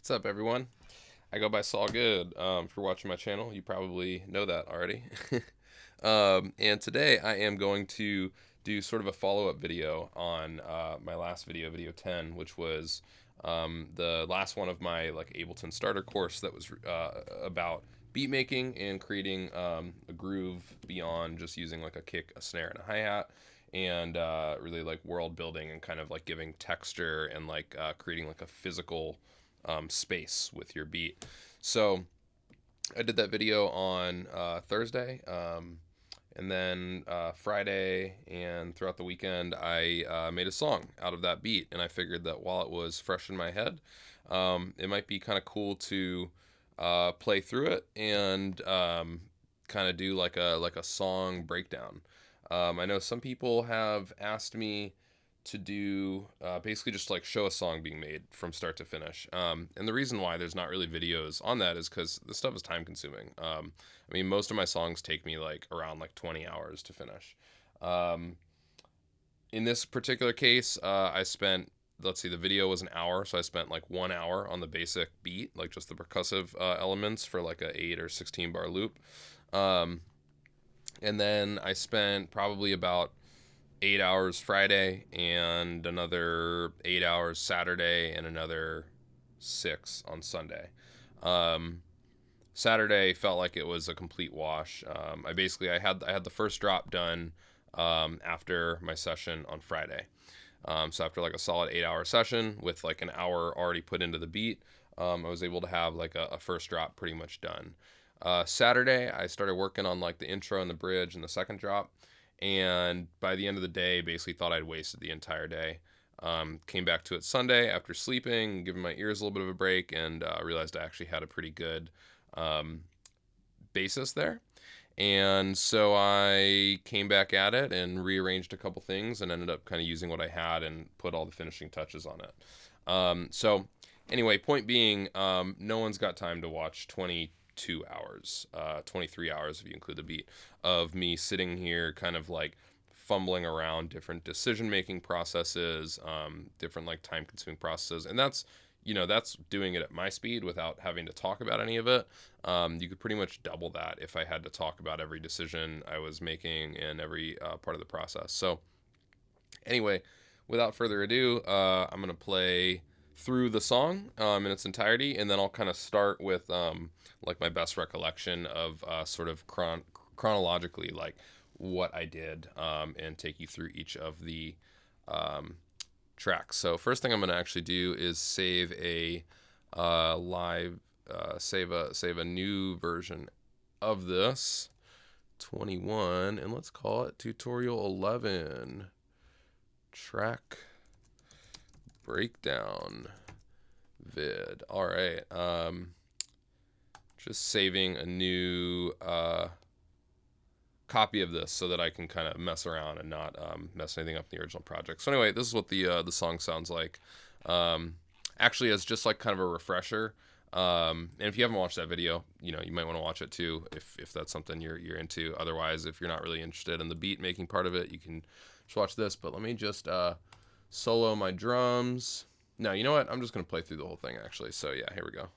What's up, everyone? I go by Saul Good. If you're watching my channel, you probably know that already. And today I am going to do sort of a follow-up video on my last video, video 10, which was the last one of my Ableton starter course that was about beat making and creating a groove beyond just using like a kick, a snare, and a hi-hat, and really like world building and kind of like giving texture and creating like a physical space with your beat. So I did that video on Thursday, and then Friday and throughout the weekend, I made a song out of that beat. And I figured that while it was fresh in my head, it might be kind of cool to play through it and kind of do like a song breakdown. I know some people have asked me to do basically just like show a song being made from start to finish. And the reason why there's not really videos on that is because this stuff is time consuming. I mean, most of my songs take me like around like 20 hours to finish. Um, in this particular case, I spent, let's see, the video was an hour, so I spent like 1 hour on the basic beat, like just the percussive elements for like a 8 or 16 bar loop. Um, and then I spent probably about 8 hours Friday and another 8 hours Saturday and another six on Sunday. Um, Saturday felt like it was a complete wash. I had the first drop done after my session on Friday. So after like a solid 8 hour session with like an hour already put into the beat, I was able to have like a first drop pretty much done. Saturday, I started working on like the intro and the bridge and the second drop. And by the end of the day, basically thought I'd wasted the entire day. Came back to it Sunday after sleeping, giving my ears a little bit of a break, and realized I actually had a pretty good um, basis there. And so I came back at it and rearranged a couple things and ended up kind of using what I had and put all the finishing touches on it. So anyway, point being, no one's got time to watch 22 hours, 23 hours if you include the beat, of me sitting here kind of like fumbling around different decision making processes, different like time consuming processes. And that's doing it at my speed without having to talk about any of it. You could pretty much double that if I had to talk about every decision I was making and every part of the process. So anyway, without further ado, I'm going to play through the song in its entirety, and then I'll kind of start with like my best recollection of sort of chronologically like what I did, and take you through each of the um, tracks. So first thing I'm going to actually do is save a live save a new version of this 21, and let's call it tutorial 11 track breakdown vid. All right. Just saving a new copy of this so that I can kind of mess around and not mess anything up in the original project. So anyway, this is what the song sounds like. Actually, as just like kind of a refresher. And if you haven't watched that video, you might want to watch it too if that's something you're into. Otherwise, if you're not really interested in the beat making part of it, you can just watch this. But let me just solo my drums. No, you know what? I'm just gonna play through the whole thing actually. So yeah, here we go.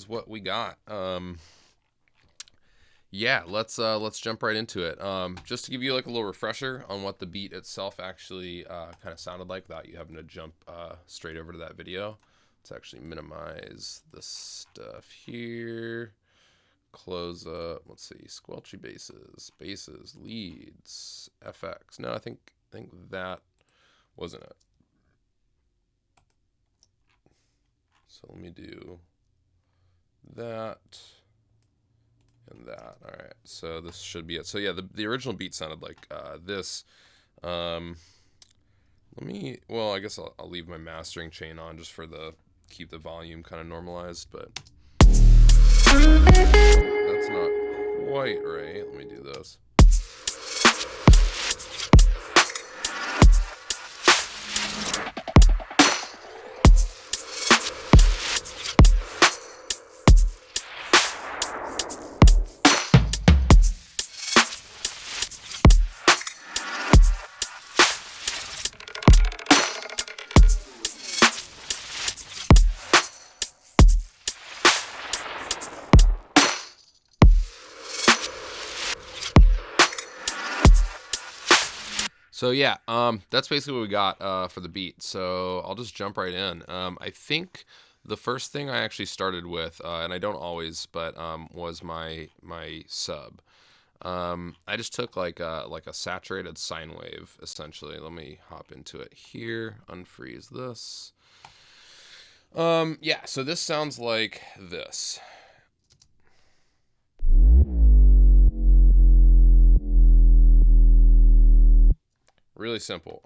what we got. Yeah, let's jump right into it. Just to give you like a little refresher on what the beat itself actually kind of sounded like, without you having to jump straight over to that video. Let's actually minimize this stuff here. Close up. Let's see. Squelchy basses, leads, FX. No, I think that wasn't it. So let me do that and that. All right. So this should be it. So yeah, the original beat sounded like this. Let me. Well, I guess I'll leave my mastering chain on just for the keep the volume kind of normalized, but that's not quite right. Let me do this. So yeah, that's basically what we got for the beat. So I'll just jump right in. I think the first thing I actually started with, and I don't always, but was my sub. I just took like a saturated sine wave essentially. Let me hop into it here. Unfreeze this. Yeah. So this sounds like this. Really simple.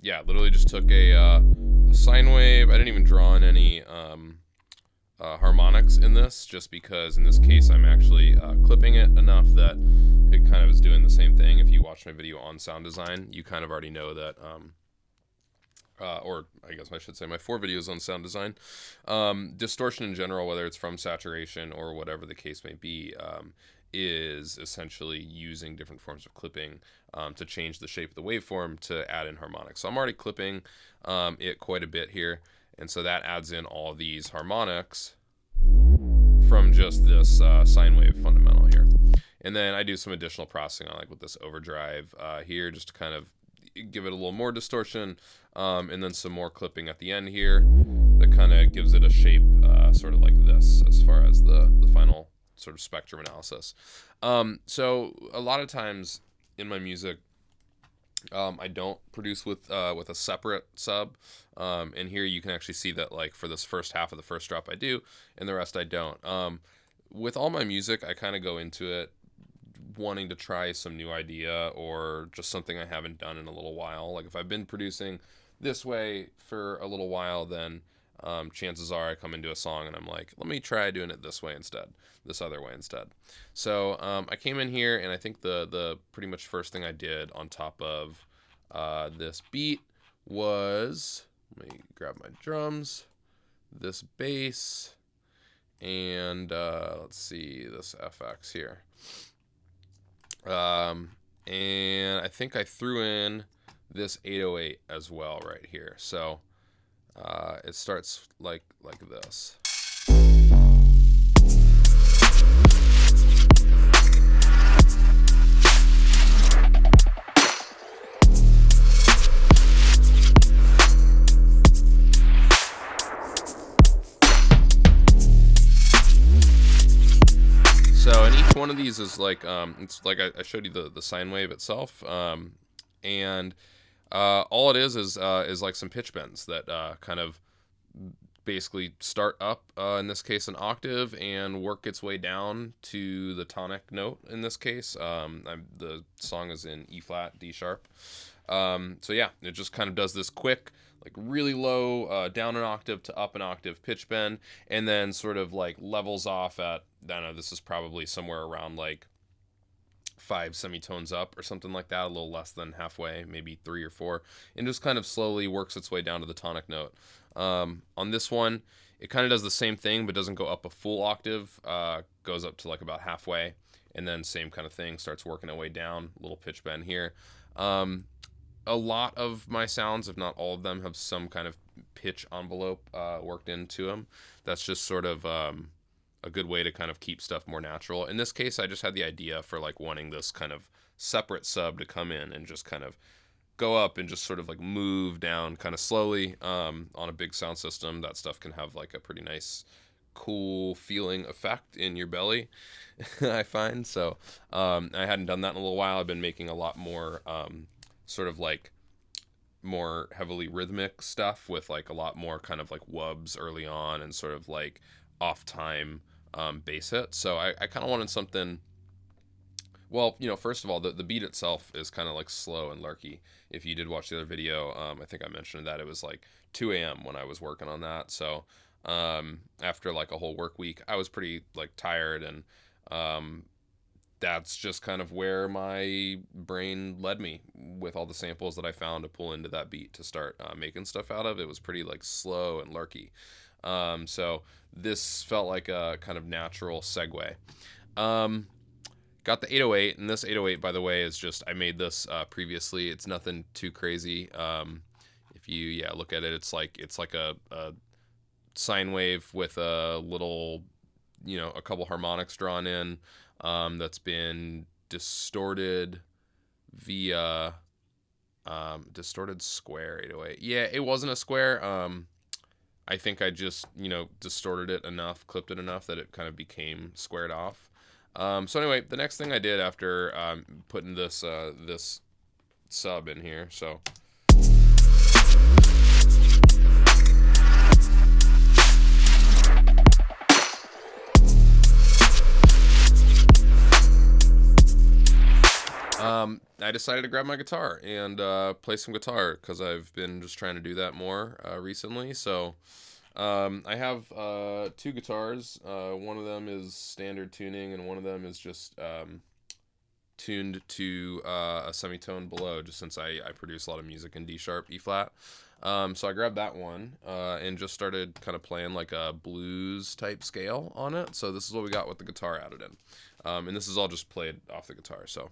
Yeah, literally just took a sine wave. I didn't even draw in any harmonics in this, just because in this case I'm actually clipping it enough that it kind of is doing the same thing. If you watch my video on sound design, you kind of already know that, or I guess I should say my 4 videos on sound design. Distortion in general, whether it's from saturation or whatever the case may be, is essentially using different forms of clipping to change the shape of the waveform to add in harmonics. So I'm already clipping it quite a bit here, and so that adds in all these harmonics from just this sine wave fundamental here. And then I do some additional processing on, like with this overdrive here, just to kind of give it a little more distortion, and then some more clipping at the end here that kind of gives it a shape sort of like this as far as the final sort of spectrum analysis. So a lot of times in my music, I don't produce with a separate sub, and here you can actually see that, like, for this first half of the first drop I do, and the rest I don't. With all my music, I kind of go into it wanting to try some new idea or just something I haven't done in a little while. Like if I've been producing this way for a little while, then chances are I come into a song and I'm like, let me try doing it this way instead, this other way instead. So I came in here, and I think the pretty much first thing I did on top of this beat was, let me grab my drums, this bass, and let's see, this FX here. And I think I threw in this 808 as well right here. So it starts like this. So, and each one of these is like, it's like I showed you the sine wave itself, and all it is like some pitch bends that kind of basically start up, in this case, an octave, and work its way down to the tonic note in this case. The song is in E flat, D sharp. So yeah, it just kind of does this quick, like really low, down an octave to up an octave pitch bend, and then sort of like levels off at, I don't know, this is probably somewhere around like 5 semitones up or something like that, a little less than halfway, maybe 3 or 4, and just kind of slowly works its way down to the tonic note. On this one, it kind of does the same thing, but doesn't go up a full octave, goes up to like about halfway, and then same kind of thing, starts working its way down, little pitch bend here. A lot of my sounds, if not all of them, have some kind of pitch envelope worked into them. That's just sort of a good way to kind of keep stuff more natural. In this case, I just had the idea for like wanting this kind of separate sub to come in and just kind of go up and just sort of like move down kind of slowly on a big sound system. That stuff can have like a pretty nice cool feeling effect in your belly. I find so I hadn't done that in a little while. I've been making a lot more sort of like more heavily rhythmic stuff with like a lot more kind of like wubs early on and sort of like off time bass hits. So I kind of wanted something. Well, first of all, the beat itself is kind of like slow and lurky. If you did watch the other video, I think I mentioned that it was like 2 a.m. when I was working on that. So after like a whole work week, I was pretty like tired, and that's just kind of where my brain led me with all the samples that I found to pull into that beat to start making stuff out of. It was pretty like slow and lurky. So this felt like a kind of natural segue. Got the 808, and this 808, by the way, is just, I made this previously. It's nothing too crazy. If you look at it, it's like a sine wave with a little, a couple harmonics drawn in, that's been distorted via distorted square 808. Yeah, it wasn't a square. I think I just distorted it enough, clipped it enough that it kind of became squared off. So anyway, the next thing I did after putting this this sub in here, so I decided to grab my guitar and play some guitar because I've been just trying to do that more recently. So I have 2 guitars. One of them is standard tuning, and one of them is just tuned to a semitone below, just since I produce a lot of music in D sharp, E flat. So I grabbed that one and just started kind of playing like a blues type scale on it. So this is what we got with the guitar added in. And this is all just played off the guitar. So,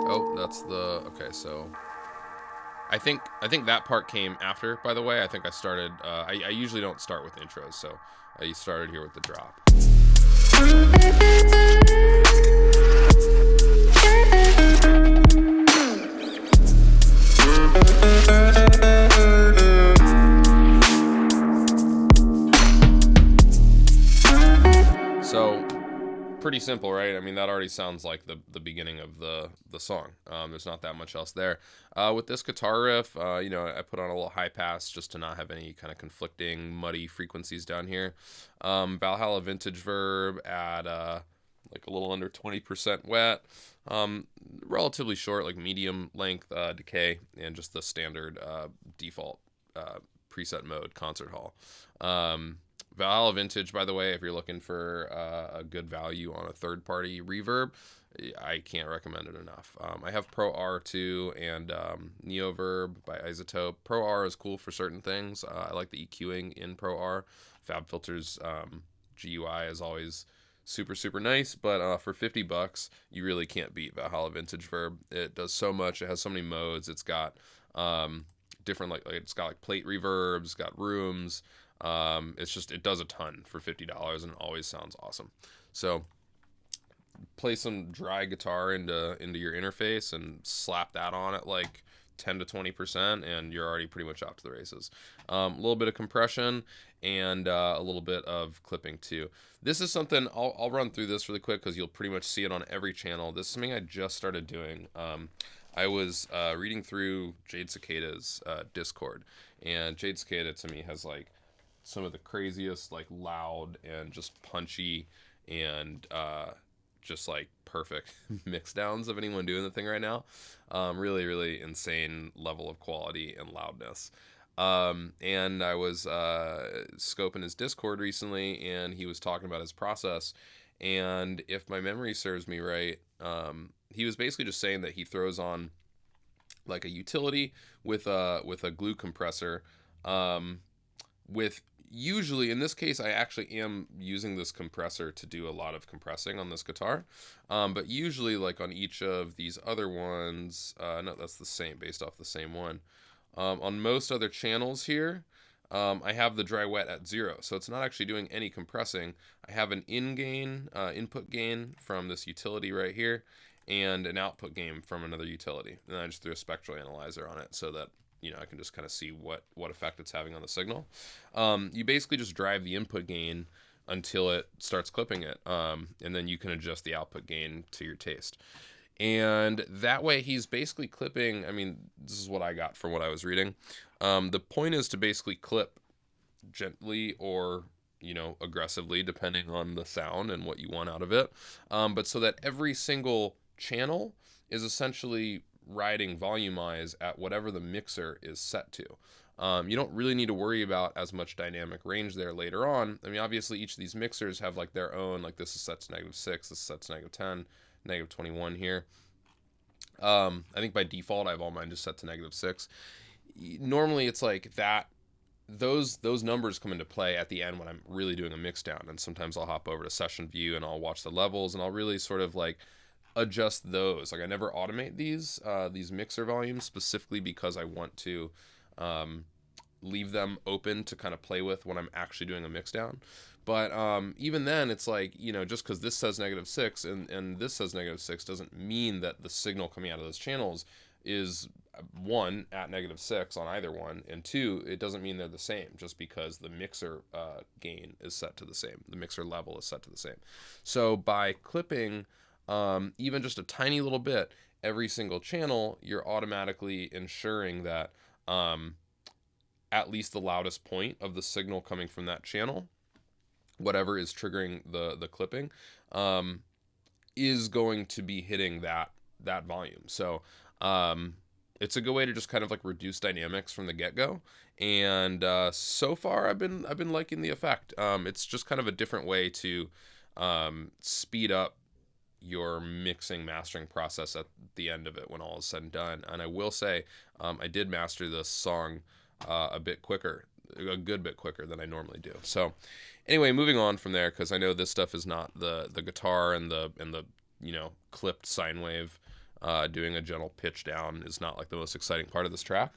oh, that's the, okay, so I think that part came after, by the way. I think I started, I usually don't start with intros, so I started here with the drop. So, pretty simple, right? I mean, that already sounds like the beginning of the song. There's not that much else there. With this guitar riff, I put on a little high pass just to not have any kind of conflicting, muddy frequencies down here. Valhalla Vintage Verb at like a little under 20% wet. Relatively short, like medium length decay, and just the standard default preset mode, concert hall. Valhalla Vintage, by the way, if you're looking for a good value on a third-party reverb, I can't recommend it enough. I have Pro R too, and Neoverb by Isotope. Pro R is cool for certain things. I like the EQing in Pro R. FabFilter's GUI is always super, super nice, but for $50, you really can't beat Valhalla Vintage Verb. It does so much. It has so many modes. It's got different, like it's got like plate reverbs, it's got rooms. It does a ton for $50, and it always sounds awesome. So play some dry guitar into your interface and slap that on at like 10 to 20%, and you're already pretty much off to the races. A little bit of compression and a little bit of clipping too. This is something I'll run through this really quick because you'll pretty much see it on every channel. This is something I just started doing. I was reading through Jade Cicada's Discord, and Jade Cicada to me has like some of the craziest, like loud and just punchy and just like perfect mix downs of anyone doing the thing right now. Really, really insane level of quality and loudness. And I was scoping his Discord recently, and he was talking about his process. And if my memory serves me right, he was basically just saying that he throws on like a utility with a glue compressor, with usually, in this case, I actually am using this compressor to do a lot of compressing on this guitar. But usually, like on each of these other ones, no, that's the same, based off the same one. On most other channels here, I have the dry wet at 0, so it's not actually doing any compressing. I have an in gain, input gain from this utility right here, and an output gain from another utility. And I just threw a spectral analyzer on it so that I can just kind of see what effect it's having on the signal. You basically just drive the input gain until it starts clipping it, and then you can adjust the output gain to your taste. And that way he's basically clipping, I mean, this is what I got from what I was reading. The point is to basically clip gently or, aggressively, depending on the sound and what you want out of it. But so that every single channel is essentially riding volumize at whatever the mixer is set to. You don't really need to worry about as much dynamic range there later on. I mean, obviously each of these mixers have like their own, like this is set to -6, this is set to -10, -21 here. I think by default I have all mine just set to -6. Normally it's like that. Those numbers come into play at the end when I'm really doing a mix down, and sometimes I'll hop over to session view and I'll watch the levels and I'll really sort of like adjust those. Like I never automate these mixer volumes specifically because I want to leave them open to kind of play with when I'm actually doing a mix down. But even then, it's like, just because this says -6 and this says -6 doesn't mean that the signal coming out of those channels is, one, at -6 on either one, and two, it doesn't mean they're the same just because the mixer gain is set to the same. The mixer level is set to the same. So by clipping even just a tiny little bit every single channel, you're automatically ensuring that at least the loudest point of the signal coming from that channel, whatever is triggering the clipping, is going to be hitting that volume. So it's a good way to just kind of like reduce dynamics from the get-go. And so far I've been liking the effect. It's just kind of a different way to speed up your mixing mastering process at the end of it when all is said and done. And I will say I did master this song a good bit quicker than I normally do. So anyway, moving on from there, because I know this stuff is not the guitar and the clipped sine wave. Doing a gentle pitch down is not like the most exciting part of this track.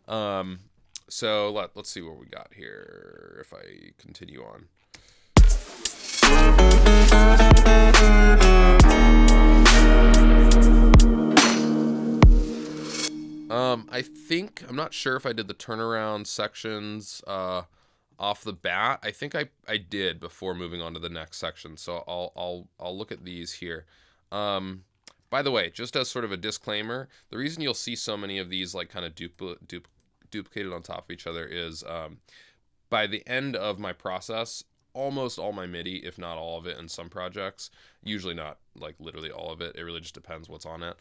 So let's see what we got here if I continue on. I'm not sure if I did the turnaround sections off the bat. I think I did before moving on to the next section. So I'll look at these here. By the way, just as sort of a disclaimer, the reason you'll see so many of these like kind of duplicated on top of each other is by the end of my process, almost all my MIDI, if not all of it in some projects, usually not like literally all of it, it really just depends what's on it,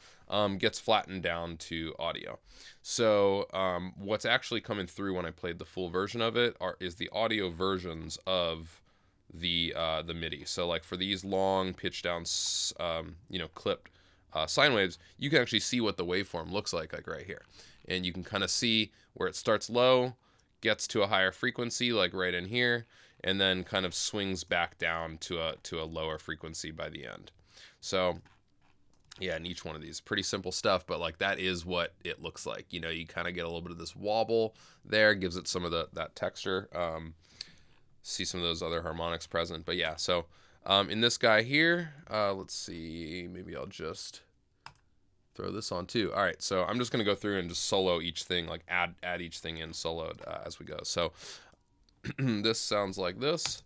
gets flattened down to audio. So what's actually coming through when I played the full version of it is the audio versions of the MIDI. So like for these long pitch down, clipped sine waves, you can actually see what the waveform looks like right here. And you can kind of see where it starts low, gets to a higher frequency, like right in here, and then kind of swings back down to a lower frequency by the end. So yeah, in each one of these, pretty simple stuff, but like that is what it looks like. You kind of get a little bit of this wobble there, gives it some of that texture. See some of those other harmonics present, but yeah, so in this guy here, let's see, maybe I'll just throw this on too. All right, so I'm just gonna go through and just solo each thing, like add each thing in soloed as we go. So this sounds like this.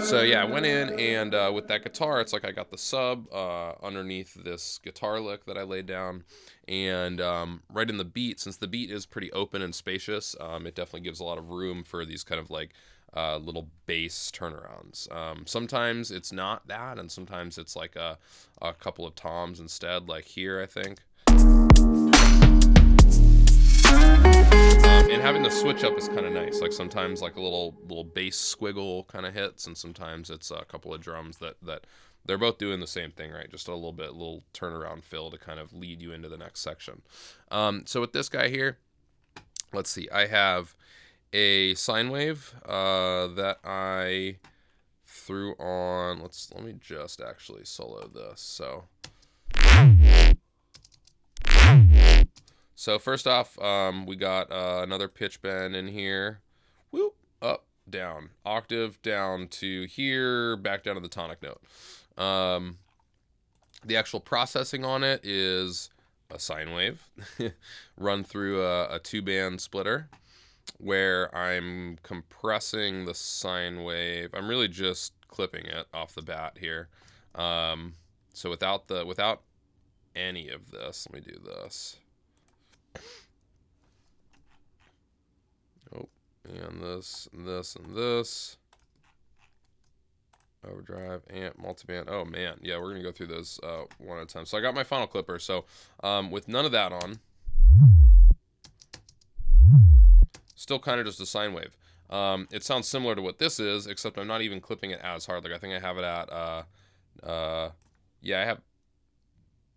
So yeah, I went in and with that guitar, it's like I got the sub underneath this guitar lick that I laid down, and right in the beat, since the beat is pretty open and spacious, it definitely gives a lot of room for these kind of like little bass turnarounds. Sometimes it's not that, and sometimes it's like a couple of toms instead, like here, I think. And having the switch up is kind of nice. Like sometimes like a little bass squiggle kind of hits, and sometimes it's a couple of drums that they're both doing the same thing, right? Just a little turnaround fill to kind of lead you into the next section. So with this guy here, let's see. I have a sine wave that I threw on. Let me just actually solo this. So So first off, we got another pitch bend in here. Whoop, up, down, octave down to here, back down to the tonic note. The actual processing on it is a sine wave run through a 2-band splitter where I'm compressing the sine wave. I'm really just clipping it off the bat here. So without any of this, let me do this. Oh, and this, and this, and this. Overdrive, amp, multiband. Oh man, yeah, we're gonna go through those one at a time. So I got my final clipper. So with none of that on, still kind of just a sine wave. It sounds similar to what this is, except I'm not even clipping it as hard. Like I think I have it at yeah, I have.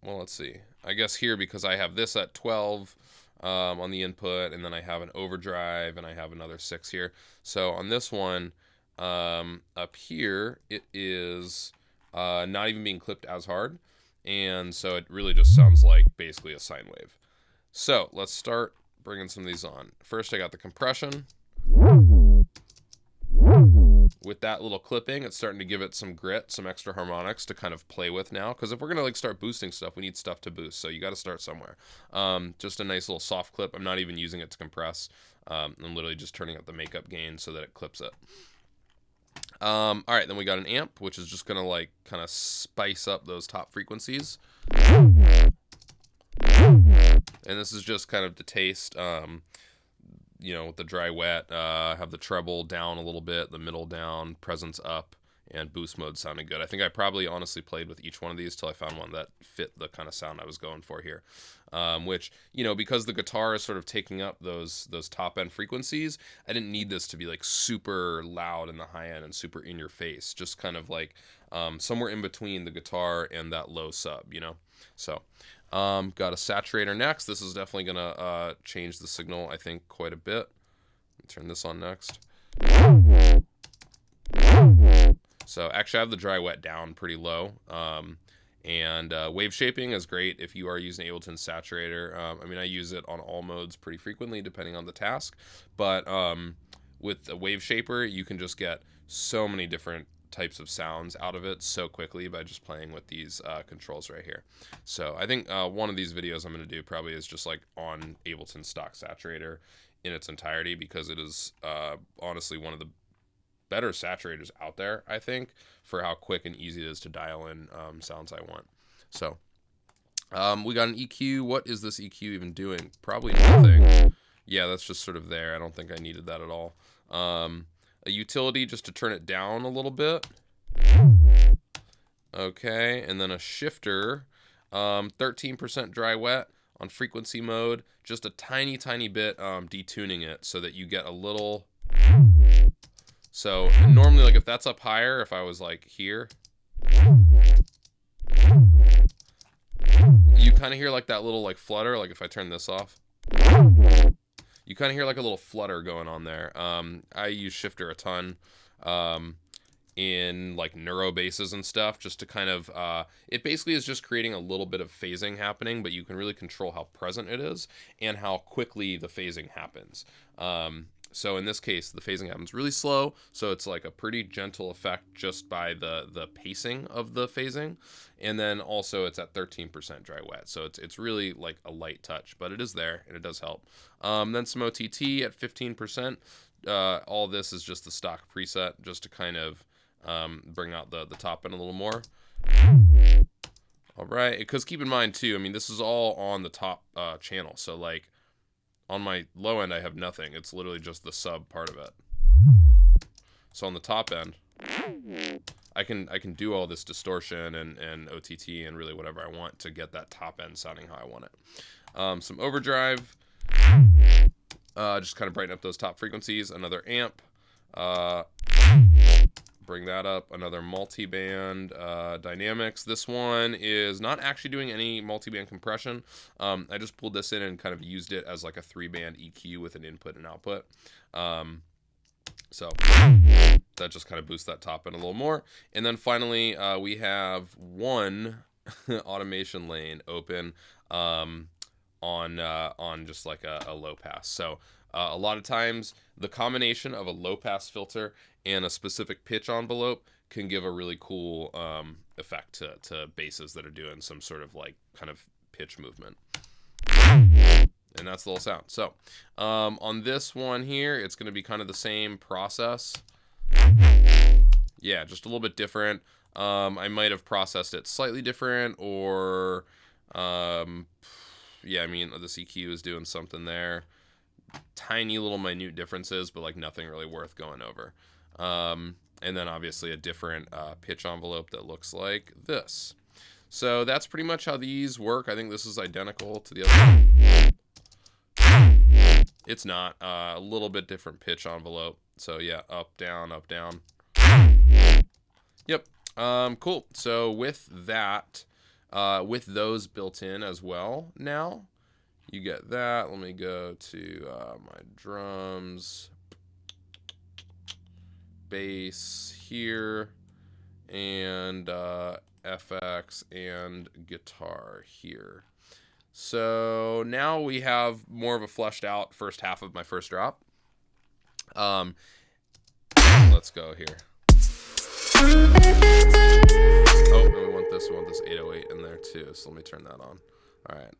Well, let's see. I guess here because I have this at 12 on the input, and then I have an overdrive, and I have another 6 here. So on this one. Up here it is not even being clipped as hard, and so it really just sounds like basically a sine wave. So let's start bringing some of these on. First I got the compression. With that little clipping, it's starting to give it some grit, some extra harmonics to kind of play with now, because if we're gonna like start boosting stuff, we need stuff to boost, so you got to start somewhere. Just a nice little soft clip. I'm not even using it to compress. I'm literally just turning up the makeup gain so that it clips it. All right, then we got an amp, which is just gonna like kind of spice up those top frequencies. And this is just kind of to taste, you know, with the dry wet, have the treble down a little bit, the middle down, presence up, and boost mode sounding good. I think I probably honestly played with each one of these till I found one that fit the kind of sound I was going for here. Which, you know, because the guitar is sort of taking up those top end frequencies, I didn't need this to be like super loud in the high end and super in your face. Just kind of like somewhere in between the guitar and that low sub, you know? So, got a saturator next. This is definitely gonna change the signal, I think, quite a bit. Turn this on next. So actually I have the dry wet down pretty low. And wave shaping is great if you are using Ableton saturator. I mean, I use it on all modes pretty frequently depending on the task. But with a wave shaper, you can just get so many different types of sounds out of it so quickly by just playing with these controls right here. So I think one of these videos I'm going to do probably is just like on Ableton stock saturator in its entirety, because it is honestly one of the better saturators out there, I think, for how quick and easy it is to dial in sounds I want. So we got an EQ. What is this EQ even doing? Probably nothing. Yeah, that's just sort of there. I don't think I needed that at all. A utility just to turn it down a little bit. Okay, and then a shifter, 13% dry wet on frequency mode, just a tiny bit detuning it so that you get a little. So normally, like if that's up higher, if I was like here, you kind of hear like that little like flutter. Like if I turn this off, you kind of hear like a little flutter going on there. I use shifter a ton in like neuro basses and stuff, just to kind of, it basically is just creating a little bit of phasing happening, but you can really control how present it is and how quickly the phasing happens. So in this case, the phasing happens really slow, so it's like a pretty gentle effect just by the pacing of the phasing, and then also it's at 13% dry wet, so it's really like a light touch, but it is there and it does help. Then some OTT at 15%. All this is just the stock preset, just to kind of bring out the top end a little more. All right, because keep in mind too, I mean, this is all on the top channel, so like on my low end I have nothing. It's literally just the sub part of it. So on the top end, I can do all this distortion and OTT and really whatever I want to get that top end sounding how I want it. Some overdrive, just kind of brighten up those top frequencies. Another amp, bring that up. Another multi-band dynamics. This one is not actually doing any multi-band compression. I just pulled this in and kind of used it as like a 3-band EQ with an input and output. So that just kind of boosts that top end a little more. And then finally, we have one automation lane open on just like a low pass. So a lot of times the combination of a low pass filter and a specific pitch envelope can give a really cool effect to basses that are doing some sort of like kind of pitch movement. And that's the little sound. So on this one here, it's going to be kind of the same process. Yeah, just a little bit different. I might have processed it slightly different, or yeah, I mean, the EQ is doing something there. Tiny little minute differences, but like nothing really worth going over. And then obviously a different pitch envelope that looks like this. So that's pretty much how these work. I think this is identical to the other one. It's not. A little bit different pitch envelope. So yeah, up, down, up, down. Yep. Cool. So with that, with those built in as well now, you get that. Let me go to my drums, bass here, and FX and guitar here. So now we have more of a fleshed out first half of my first drop. Let's go here. Oh, and we want this 808 in there too, so let me turn that on. All right.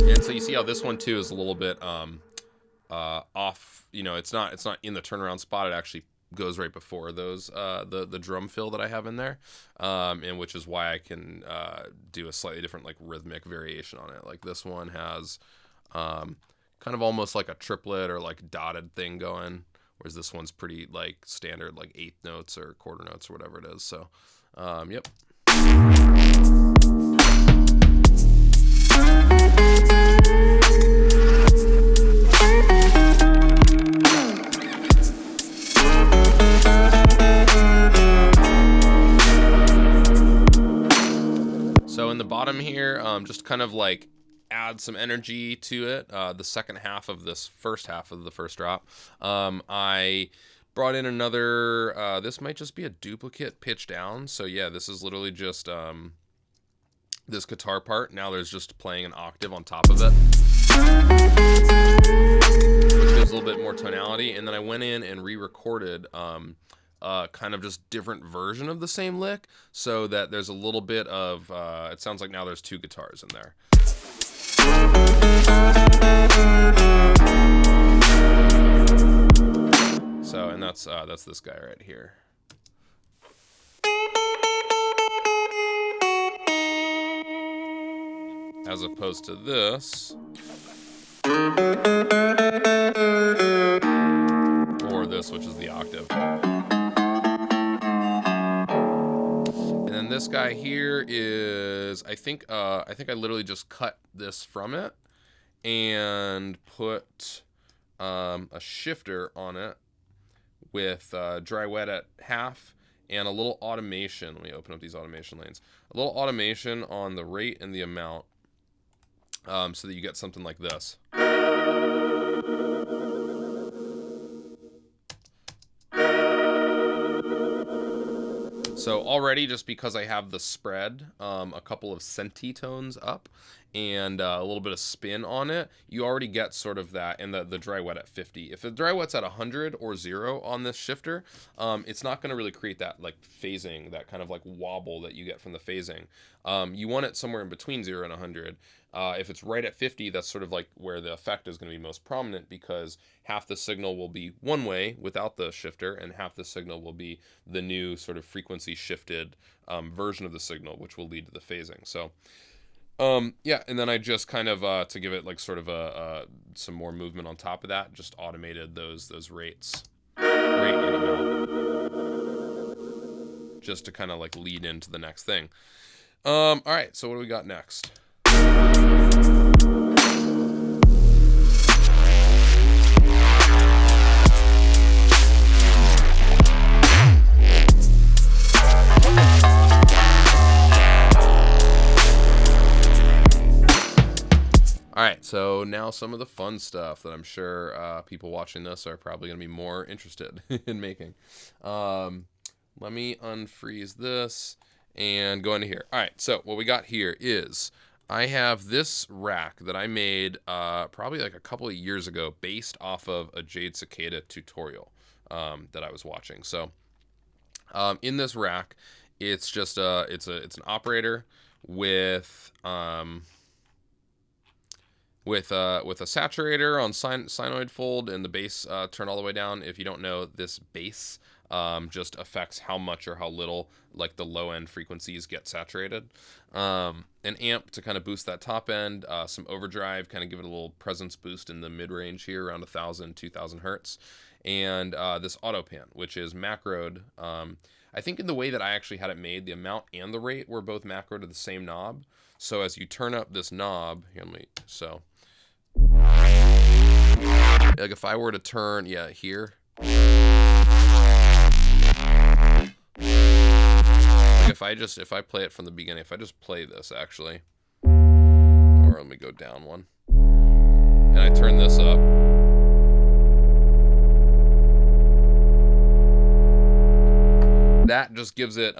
And so you see how this one too is a little bit off. You know, it's not in the turnaround spot. It actually goes right before those the drum fill that I have in there, and which is why I can do a slightly different like rhythmic variation on it. Like this one has kind of almost like a triplet or like dotted thing going, whereas this one's pretty like standard like eighth notes or quarter notes or whatever it is. So yep. So in the bottom here, just kind of like add some energy to it. The second half of this first half of the first drop, I brought in another, this might just be a duplicate pitch down. So yeah, this is literally just this guitar part. Now there's just playing an octave on top of it, which gives a little bit more tonality. And then I went in and re-recorded kind of just different version of the same lick, so that there's a little bit of it sounds like now there's two guitars in there. So, and that's this guy right here, as opposed to this, or this, which is the octave. And then this guy here is, I think I literally just cut this from it and put a shifter on it with dry wet at half and a little automation. Let me open up these automation lanes. A little automation on the rate and the amount, so that you get something like this. So already, just because I have the spread, a couple of centi tones up, and a little bit of spin on it, you already get sort of that, and the dry wet at 50. If the dry wet's at 100 or 0 on this shifter, it's not going to really create that like phasing, that kind of like wobble that you get from the phasing. You want it somewhere in between 0 and 100. If it's right at 50, that's sort of like where the effect is going to be most prominent, because half the signal will be one way without the shifter, and half the signal will be the new sort of frequency shifted version of the signal, which will lead to the phasing. So yeah, and then I just kind of to give it like sort of some more movement on top of that, just automated those rates, rate and amount, just to kind of like lead into the next thing. All right, so what do we got next? So now some of the fun stuff that I'm sure people watching this are probably going to be more interested in making. Let me unfreeze this and go into here. All right, so what we got here is I have this rack that I made probably like a couple of years ago based off of a Jade Cicada tutorial that I was watching. So in this rack, it's just it's an operator with with a saturator on sinoid fold and the bass turned all the way down. If you don't know, this bass just affects how much or how little like the low end frequencies get saturated. An amp to kind of boost that top end, some overdrive, kind of give it a little presence boost in the mid range here around 1,000, 2,000 hertz, and this auto pan, which is macroed. I think in the way that I actually had it made, the amount and the rate were both macroed to the same knob. So as you turn up this knob, here, let me, so like if I were to turn, yeah, here. Like if I play it from the beginning, if I just play this actually, or let me go down one, and I turn this up, that just gives it,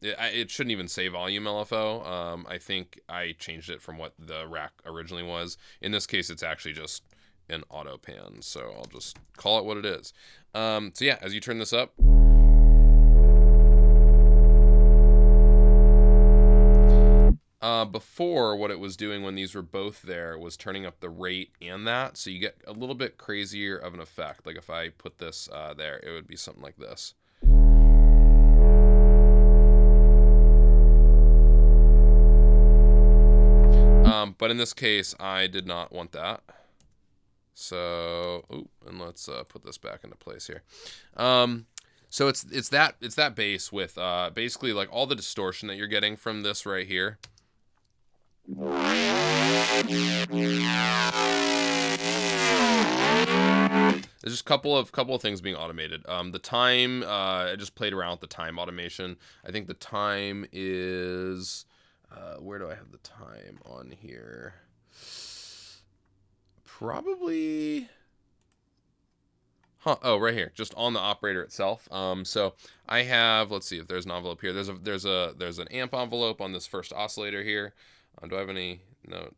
it shouldn't even say volume LFO. I think I changed it from what the rack originally was. In this case, it's actually just an auto pan, so I'll just call it what it is. So yeah, as you turn this up, before, what it was doing when these were both there was turning up the rate and that, so you get a little bit crazier of an effect. Like if I put this there, it would be something like this. But in this case, I did not want that. So, and let's put this back into place here. So it's that bass with basically like all the distortion that you're getting from this right here. There's just a couple of things being automated. The time, I just played around with the time automation. I think the time is, where do I have the time on here? Probably, oh, right here, just on the operator itself. So I have, let's see if there's an envelope here. There's an amp envelope on this first oscillator here. Do I have any?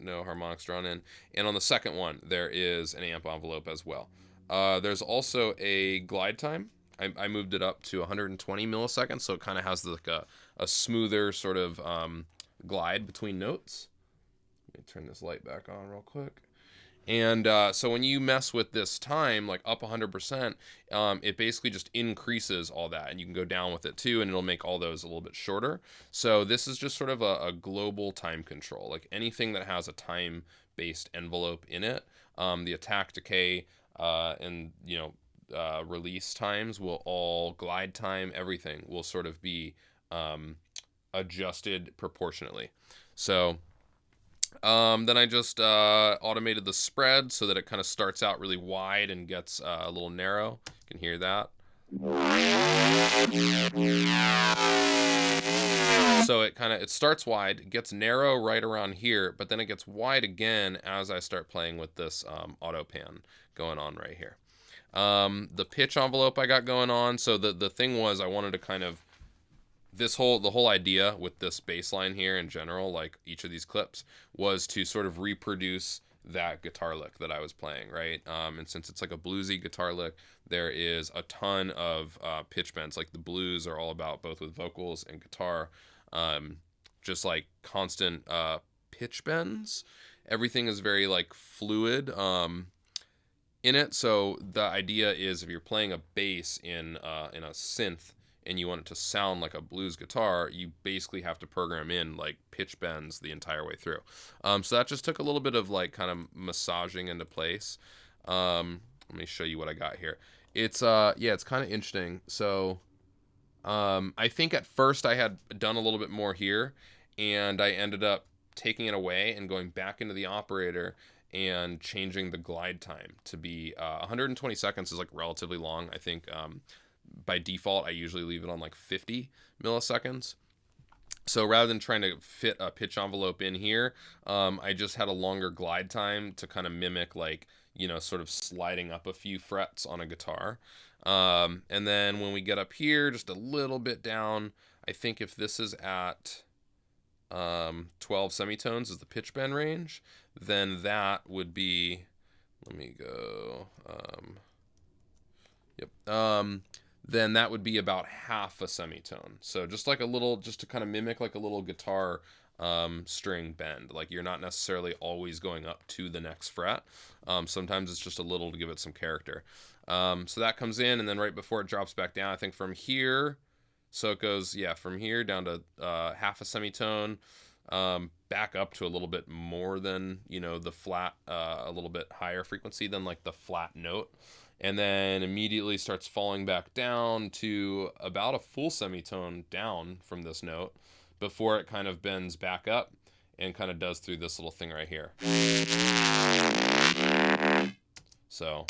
No harmonics drawn in. And on the second one, there is an amp envelope as well. There's also a glide time. I moved it up to 120 milliseconds, so it kind of has like a smoother sort of glide between notes. Let me turn this light back on real quick. And so when you mess with this time, like up 100%, it basically just increases all that. And you can go down with it too, and it'll make all those a little bit shorter. So this is just sort of a global time control. Like anything that has a time-based envelope in it, the attack, decay, and, release times will all, glide time, everything will sort of be adjusted proportionately. So then I just automated the spread so that it kind of starts out really wide and gets a little narrow. You can hear that. So it starts wide, gets narrow right around here, but then it gets wide again as I start playing with this auto pan going on right here. The pitch envelope I got going on. So the thing was, I wanted to kind of, the whole idea with this bass line here in general, like each of these clips, was to sort of reproduce that guitar lick that I was playing, right? And since it's like a bluesy guitar lick, there is a ton of pitch bends. Like the blues are all about, both with vocals and guitar, just like constant pitch bends. Everything is very like fluid in it. So the idea is, if you're playing a bass in a synth, and you want it to sound like a blues guitar, you basically have to program in like pitch bends the entire way through. So that just took a little bit of like kind of massaging into place. Let me show you what I got here. It's it's kind of interesting. So I think at first I had done a little bit more here, and I ended up taking it away and going back into the operator and changing the glide time to be 120 seconds is like relatively long. I think by default, I usually leave it on like 50 milliseconds. So rather than trying to fit a pitch envelope in here, I just had a longer glide time to kind of mimic like, you know, sort of sliding up a few frets on a guitar. And then when we get up here, just a little bit down, I think if this is at 12 semitones is the pitch bend range, then that would be, let me go, yep, then that would be about half a semitone. So just like a little, just to kind of mimic like a little guitar string bend. Like you're not necessarily always going up to the next fret. Sometimes it's just a little to give it some character. So that comes in, and then right before it drops back down, I think from here, so it goes, yeah, from here down to half a semitone, back up to a little bit more than, you know, the flat, a little bit higher frequency than like the flat note. And then immediately starts falling back down to about a full semitone down from this note before it kind of bends back up and kind of does through this little thing right here. So,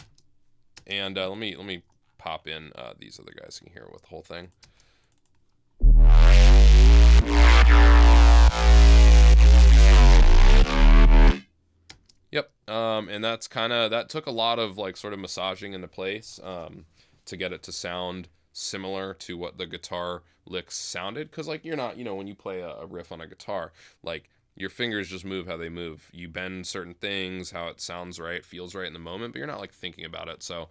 and let me pop in these other guys so you can hear it with the whole thing. Yep. And that's kind of, that took a lot of like sort of massaging into place to get it to sound similar to what the guitar licks sounded. Cause like you're not, you know, when you play a riff on a guitar, like your fingers just move how they move. You bend certain things, how it sounds right, feels right in the moment, but you're not like thinking about it. So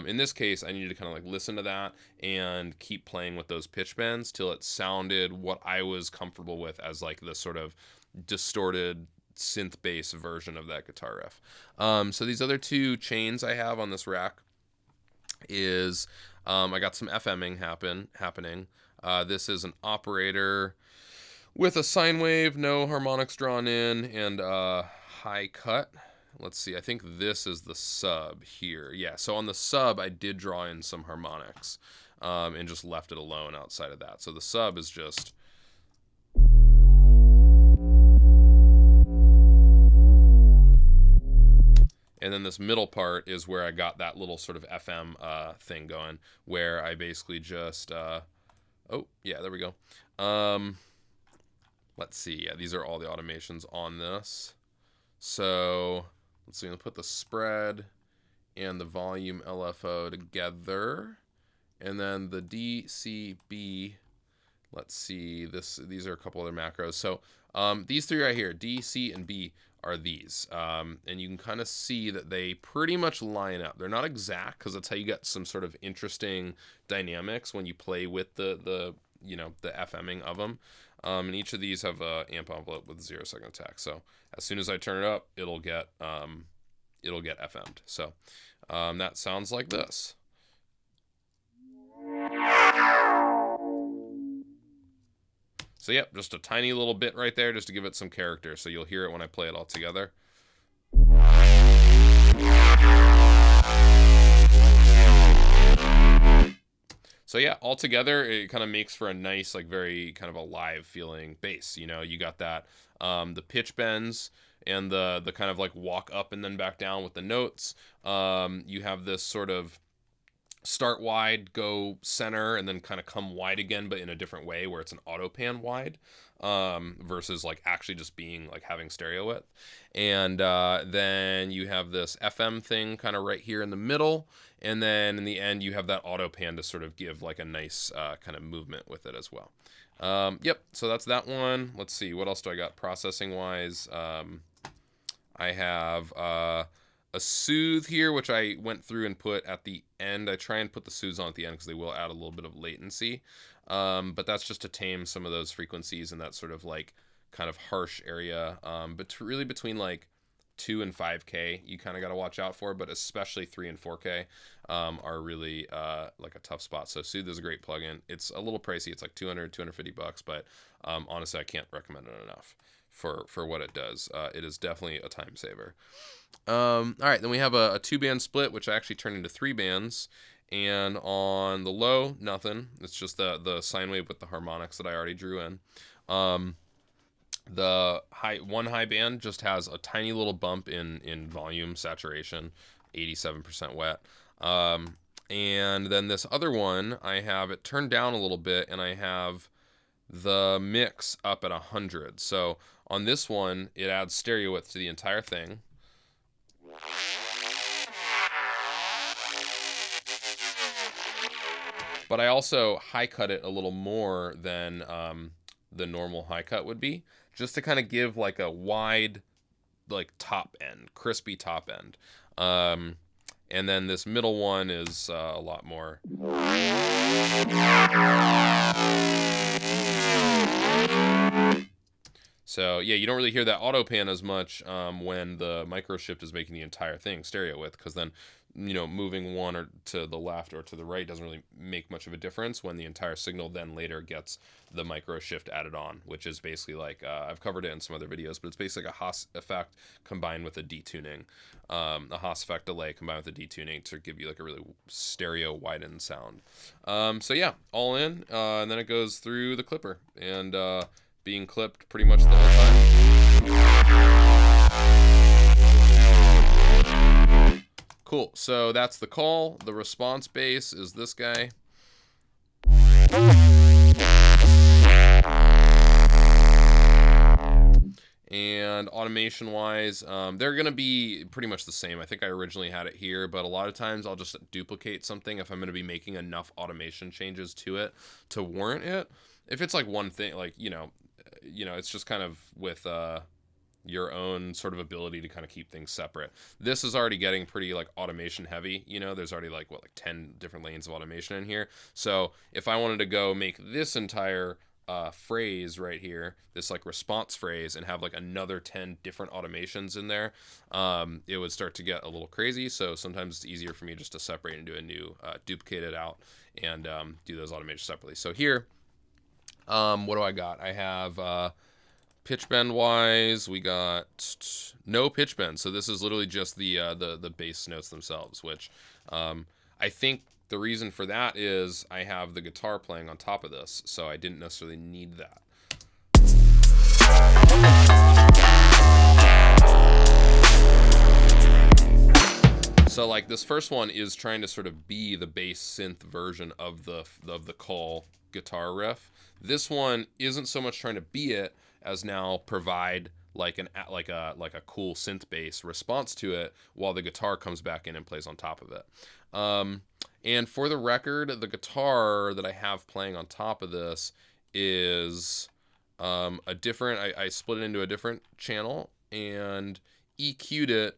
in this case, I needed to kind of like listen to that and keep playing with those pitch bends till it sounded what I was comfortable with as like this sort of distorted synth bass version of that guitar riff. So these other two chains I have on this rack is I got some FMing happening. This is an operator with a sine wave, no harmonics drawn in, and high cut. Let's see, I think this is the sub here. Yeah, so on the sub, I did draw in some harmonics and just left it alone outside of that. So the sub is just... And then this middle part is where I got that little sort of FM thing going, where I basically just, oh, yeah, there we go. Let's see, yeah, these are all the automations on this. So, let's see, I'm gonna put the spread and the volume LFO together. And then the DCB, let's see, these are a couple other macros. So, these three right here, D, C, and B, are these. And you can kind of see that they pretty much line up. They're not exact because that's how you get some sort of interesting dynamics when you play with the you know, the FMing of them. And each of these have a amp envelope with 0-second attack. So as soon as I turn it up, it'll get FM'd. So that sounds like this. So yep, just a tiny little bit right there just to give it some character. So you'll hear it when I play it all together. So yeah, all together, it kind of makes for a nice, like very kind of a live feeling bass. You know, you got that, the pitch bends and the kind of like walk up and then back down with the notes. You have this sort of start wide, go center, and then kind of come wide again, but in a different way where it's an auto pan wide versus like actually just being like having stereo width. And then you have this FM thing kind of right here in the middle. And then in the end, you have that auto pan to sort of give like a nice kind of movement with it as well. Yep, so that's that one. Let's see, what else do I got processing wise? I have a soothe here, which I went through and put at the end. I try and put the soothes on at the end because they will add a little bit of latency. But that's just to tame some of those frequencies in that sort of like kind of harsh area. But really between like 2 and 5K, you kind of got to watch out for, but especially 3 and 4K are really like a tough spot. So Soothe is a great plugin. It's a little pricey. It's like $250, but honestly, I can't recommend it enough for what it does. It is definitely a time saver. All right, then we have a 2-band split, which I actually turned into 3 bands. And on the low, nothing. It's just the sine wave with the harmonics that I already drew in. The one high band just has a tiny little bump in volume saturation, 87% wet. And then this other one, I have it turned down a little bit, and I have the mix up at 100. So on this one, it adds stereo width to the entire thing. But I also high cut it a little more than the normal high cut would be, just to kind of give like a wide, like top end, crispy top end. And then this middle one is a lot more. So yeah, you don't really hear that auto pan as much when the micro shift is making the entire thing stereo width, because then, you know, moving one or to the left or to the right doesn't really make much of a difference when the entire signal then later gets the micro shift added on, which is basically like, I've covered it in some other videos, but it's basically like a Haas effect combined with a detuning, a Haas effect delay combined with a detuning to give you like a really stereo widened sound. So yeah, all in, and then it goes through the clipper, and being clipped pretty much the whole time. Cool, so that's the call. The response bass is this guy. And automation wise, they're gonna be pretty much the same. I think I originally had it here, but a lot of times I'll just duplicate something if I'm gonna be making enough automation changes to it to warrant it. If it's like one thing, like, you know, it's just kind of with your own sort of ability to kind of keep things separate. This is already getting pretty like automation heavy. You know, there's already like, what, like 10 different lanes of automation in here. So if I wanted to go make this entire phrase right here, this like response phrase, and have like another 10 different automations in there, it would start to get a little crazy. So sometimes it's easier for me just to separate and do a new, duplicate it out, and do those automations separately. So here, what do I got? I have pitch bend wise, we got no pitch bend. So this is literally just the bass notes themselves, which I think the reason for that is I have the guitar playing on top of this, so I didn't necessarily need that. So like this first one is trying to sort of be the bass synth version of the call guitar riff. This one isn't so much trying to be it as now provide like a cool synth bass response to it while the guitar comes back in and plays on top of it. And for the record, the guitar that I have playing on top of this is a different. I split it into a different channel and EQ'd it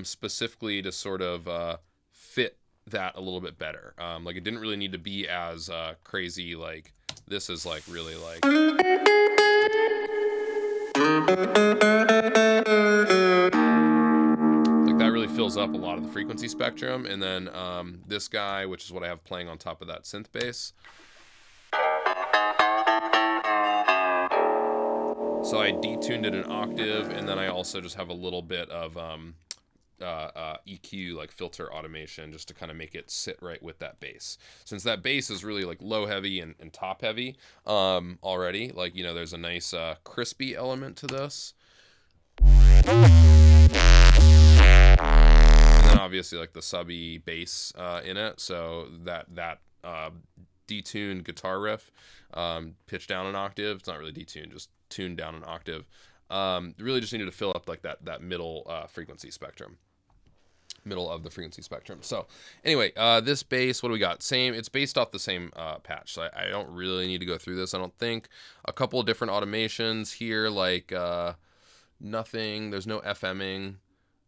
specifically to sort of fit that a little bit better. Like it didn't really need to be as crazy. Like this is like really like. Like that really fills up a lot of the frequency spectrum. And then this guy, which is what I have playing on top of that synth bass. So I detuned it an octave, and then I also just have a little bit of EQ, like filter automation, just to kind of make it sit right with that bass. Since that bass is really like low heavy and top heavy already, like, you know, there's a nice crispy element to this. And then obviously like the subby bass in it, so that detuned guitar riff, pitched down an octave. It's not really detuned, just tuned down an octave. Really just needed to fill up like that middle frequency spectrum. Middle of the frequency spectrum. So anyway, this bass, what do we got? Same, it's based off the same patch, so I don't really need to go through this, I don't think. A couple of different automations here, like nothing, there's no FMing.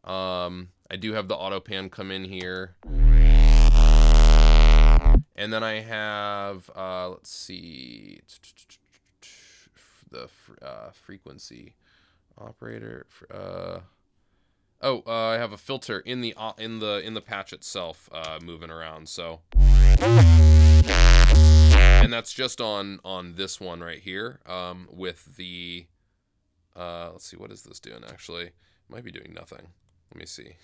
I do have the auto pan come in here. And then I have, let's see, the frequency operator. I have a filter in the patch itself, moving around. So, and that's just on this one right here, with the. Let's see, what is this doing? Actually, it might be doing nothing. Let me see.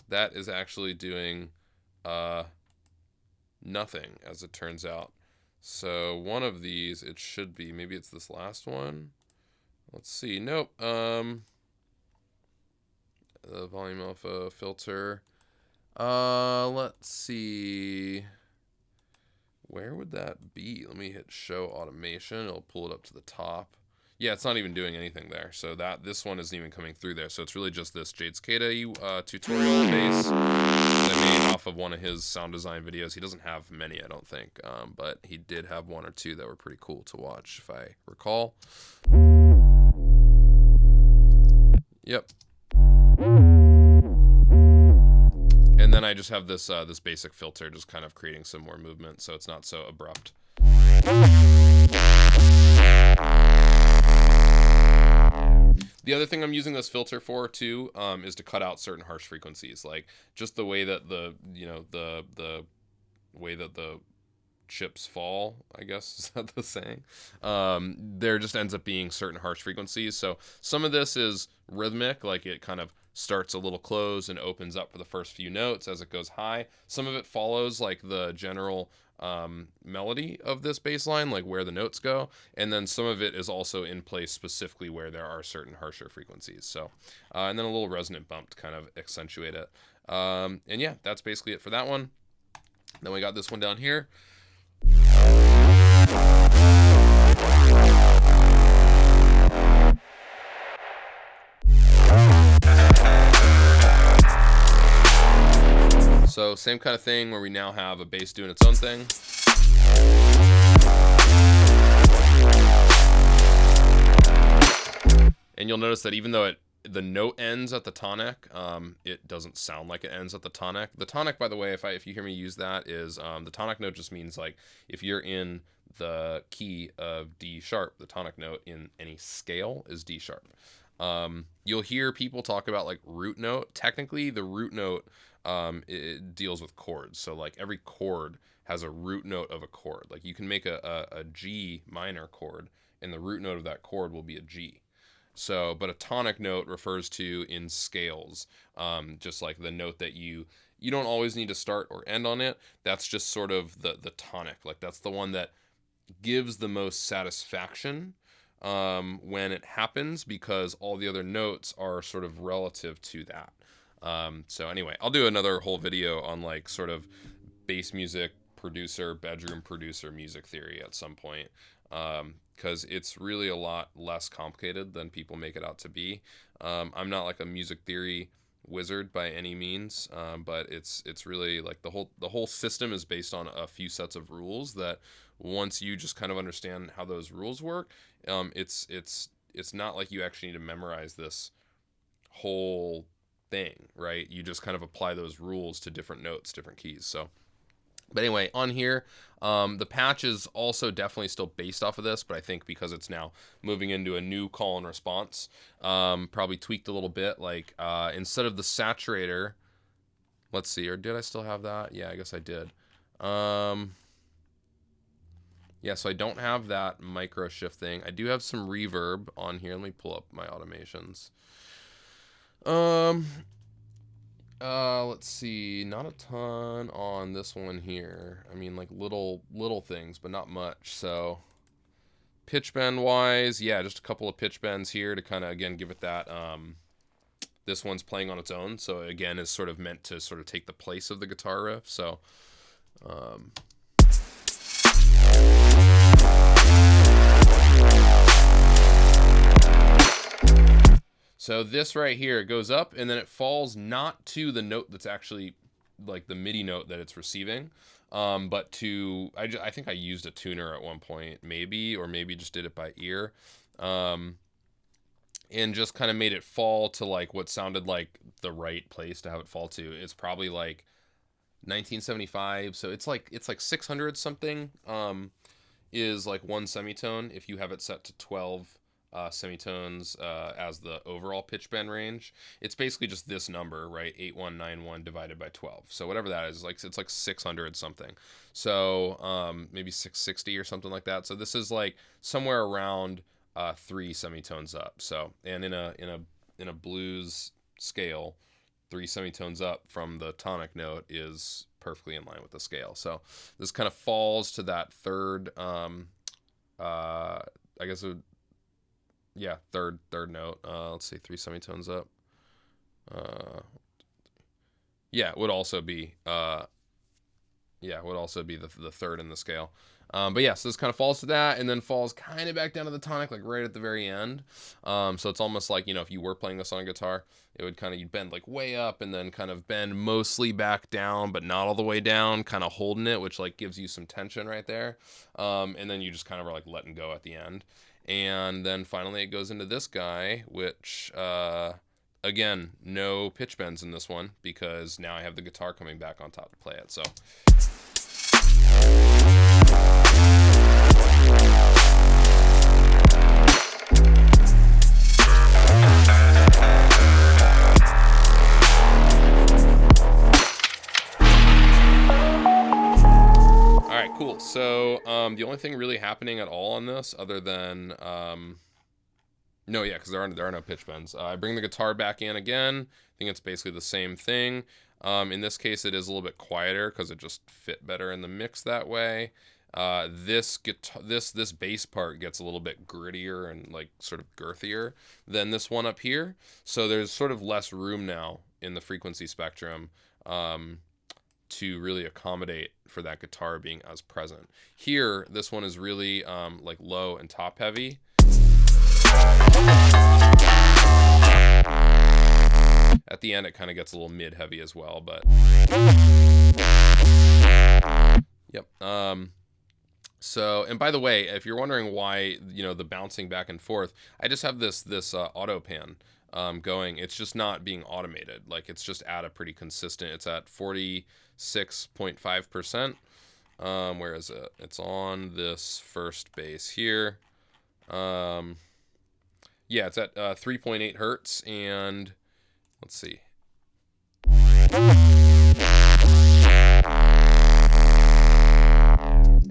That is actually doing nothing, as it turns out. So one of these, it should be, maybe it's this last one. Let's see. Nope. The volume alpha filter. Let's see. Where would that be? Let me hit show automation. It'll pull it up to the top. Yeah, it's not even doing anything there. So this one isn't even coming through there. So it's really just this Jade Cicada tutorial bass that I made off of one of his sound design videos. He doesn't have many, I don't think, but he did have one or two that were pretty cool to watch, if I recall. Yep. And then I just have this this basic filter, just kind of creating some more movement, so it's not so abrupt. The other thing I'm using this filter for too is to cut out certain harsh frequencies, like just the way that the way that the chips fall, I guess is that the saying. There just ends up being certain harsh frequencies. So some of this is rhythmic, like it kind of starts a little close and opens up for the first few notes as it goes high. Some of it follows like the general melody of this bass line, like where the notes go, and then some of it is also in place specifically where there are certain harsher frequencies. So and then a little resonant bump to kind of accentuate it. And yeah, that's basically it for that one. Then we got this one down here. So same kind of thing where we now have a bass doing its own thing. And you'll notice that even though the note ends at the tonic, it doesn't sound like it ends at the tonic. The tonic, by the way, if you hear me use that, is the tonic note just means like if you're in the key of D sharp, the tonic note in any scale is D sharp. You'll hear people talk about like root note. Technically, the root note it deals with chords. So like every chord has a root note of a chord. Like you can make a G minor chord, and the root note of that chord will be a G. So, but a tonic note refers to in scales, just like the note that you don't always need to start or end on it. That's just sort of the tonic. Like that's the one that gives the most satisfaction when it happens, because all the other notes are sort of relative to that. So anyway, I'll do another whole video on like sort of bass music producer, bedroom producer music theory at some point. Because it's really a lot less complicated than people make it out to be. I'm not like a music theory wizard by any means, but it's really like the whole system is based on a few sets of rules that once you just kind of understand how those rules work, it's not like you actually need to memorize this whole thing, right? You just kind of apply those rules to different notes, different keys. So but anyway, on here, the patch is also definitely still based off of this, but I think because it's now moving into a new call and response, probably tweaked a little bit. Like instead of the saturator, let's see, or did I still have that? Yeah, I guess I did. Yeah, so I don't have that micro shift thing. I do have some reverb on here. Let me pull up my automations. Let's see, not a ton on this one here. I mean, like little things, but not much. So pitch bend wise, yeah, just a couple of pitch bends here to kind of, again, give it that, this one's playing on its own. So again, is sort of meant to sort of take the place of the guitar riff. So, so this right here, it goes up and then it falls not to the note that's actually like the MIDI note that it's receiving, but to, I think I used a tuner at one point, maybe, or maybe just did it by ear, and just kind of made it fall to like what sounded like the right place to have it fall to. It's probably like 1975, so it's like 600 something, is like one semitone if you have it set to 12 semitones as the overall pitch bend range. It's basically just this number, right? 8191 divided by 12. So whatever that is, like it's like 600 something. So maybe 660 or something like that. So this is like somewhere around 3 semitones up. So, and in a blues scale, 3 semitones up from the tonic note is perfectly in line with the scale. So this kind of falls to that third, I guess it would, yeah, third note. Let's see, 3 semitones up. Yeah, it would also be, yeah, yeah, would also be the third in the scale. But yeah, so this kind of falls to that, and then falls kind of back down to the tonic, like right at the very end. So it's almost like, you know, if you were playing this on a guitar, it would kind of, you'd bend like way up and then kind of bend mostly back down, but not all the way down, kind of holding it, which like gives you some tension right there. And then you just kind of are like letting go at the end. And then finally it goes into this guy, which, again, no pitch bends in this one because now I have the guitar coming back on top to play it. So. Alright, cool. So, the only thing really happening at all on this, other than, no, yeah, because there are no pitch bends. I bring the guitar back in again. I think it's basically the same thing. In this case, it is a little bit quieter because it just fit better in the mix that way. This bass part gets a little bit grittier and like sort of girthier than this one up here. So there's sort of less room now in the frequency spectrum to really accommodate for that guitar being as present. Here, this one is really like low and top heavy. At the end, it kind of gets a little mid-heavy as well, but yep. So, and by the way, if you're wondering why, you know, the bouncing back and forth, I just have this auto pan going. It's just not being automated. Like, it's just at a pretty consistent. It's at 46.5%. Where is it? It's on this first bass here. Yeah, it's at 3.8 hertz, and let's see.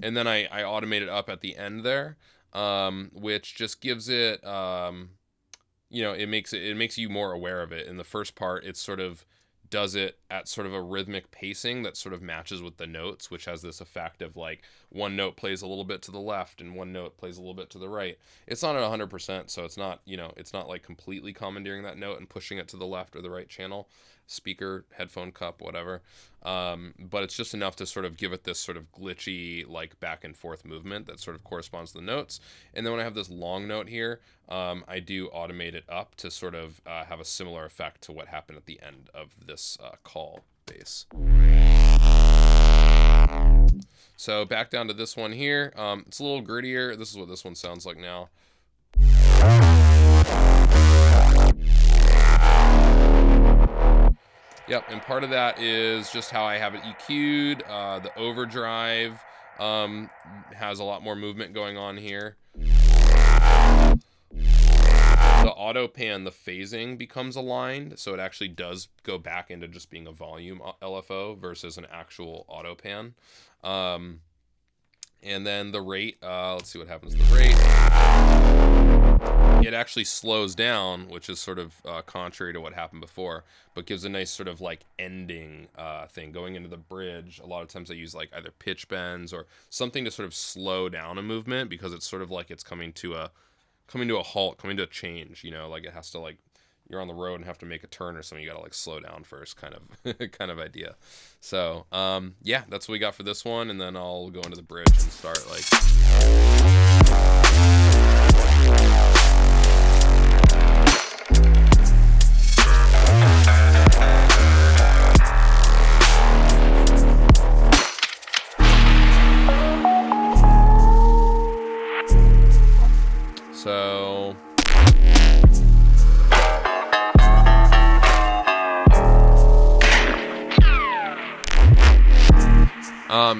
And then I automate it up at the end there, which just gives it, you know, it makes you more aware of it. In the first part, it's sort of does it at sort of a rhythmic pacing that sort of matches with the notes, which has this effect of like one note plays a little bit to the left and one note plays a little bit to the right. It's not at 100%, so it's not, you know, it's not like completely commandeering that note and pushing it to the left or the right channel, speaker, headphone cup, whatever. But it's just enough to sort of give it this sort of glitchy, like back and forth movement that sort of corresponds to the notes. And then when I have this long note here, I do automate it up to sort of have a similar effect to what happened at the end of this call bass. So back down to this one here. It's a little grittier. This is what this one sounds like now. Yep, and part of that is just how I have it EQ'd. The overdrive has a lot more movement going on here. The auto pan, the phasing becomes aligned, so it actually does go back into just being a volume LFO versus an actual auto pan. And then the rate, let's see what happens to the rate. It actually slows down, which is sort of contrary to what happened before, but gives a nice sort of like ending thing going into the bridge. A lot of times I use like either pitch bends or something to sort of slow down a movement, because it's sort of like it's coming to a halt, coming to a change, you know, like it has to, like, you're on the road and have to make a turn or something, you gotta like slow down first, kind of kind of idea. So yeah, that's what we got for this one, and then I'll go into the bridge and start like so.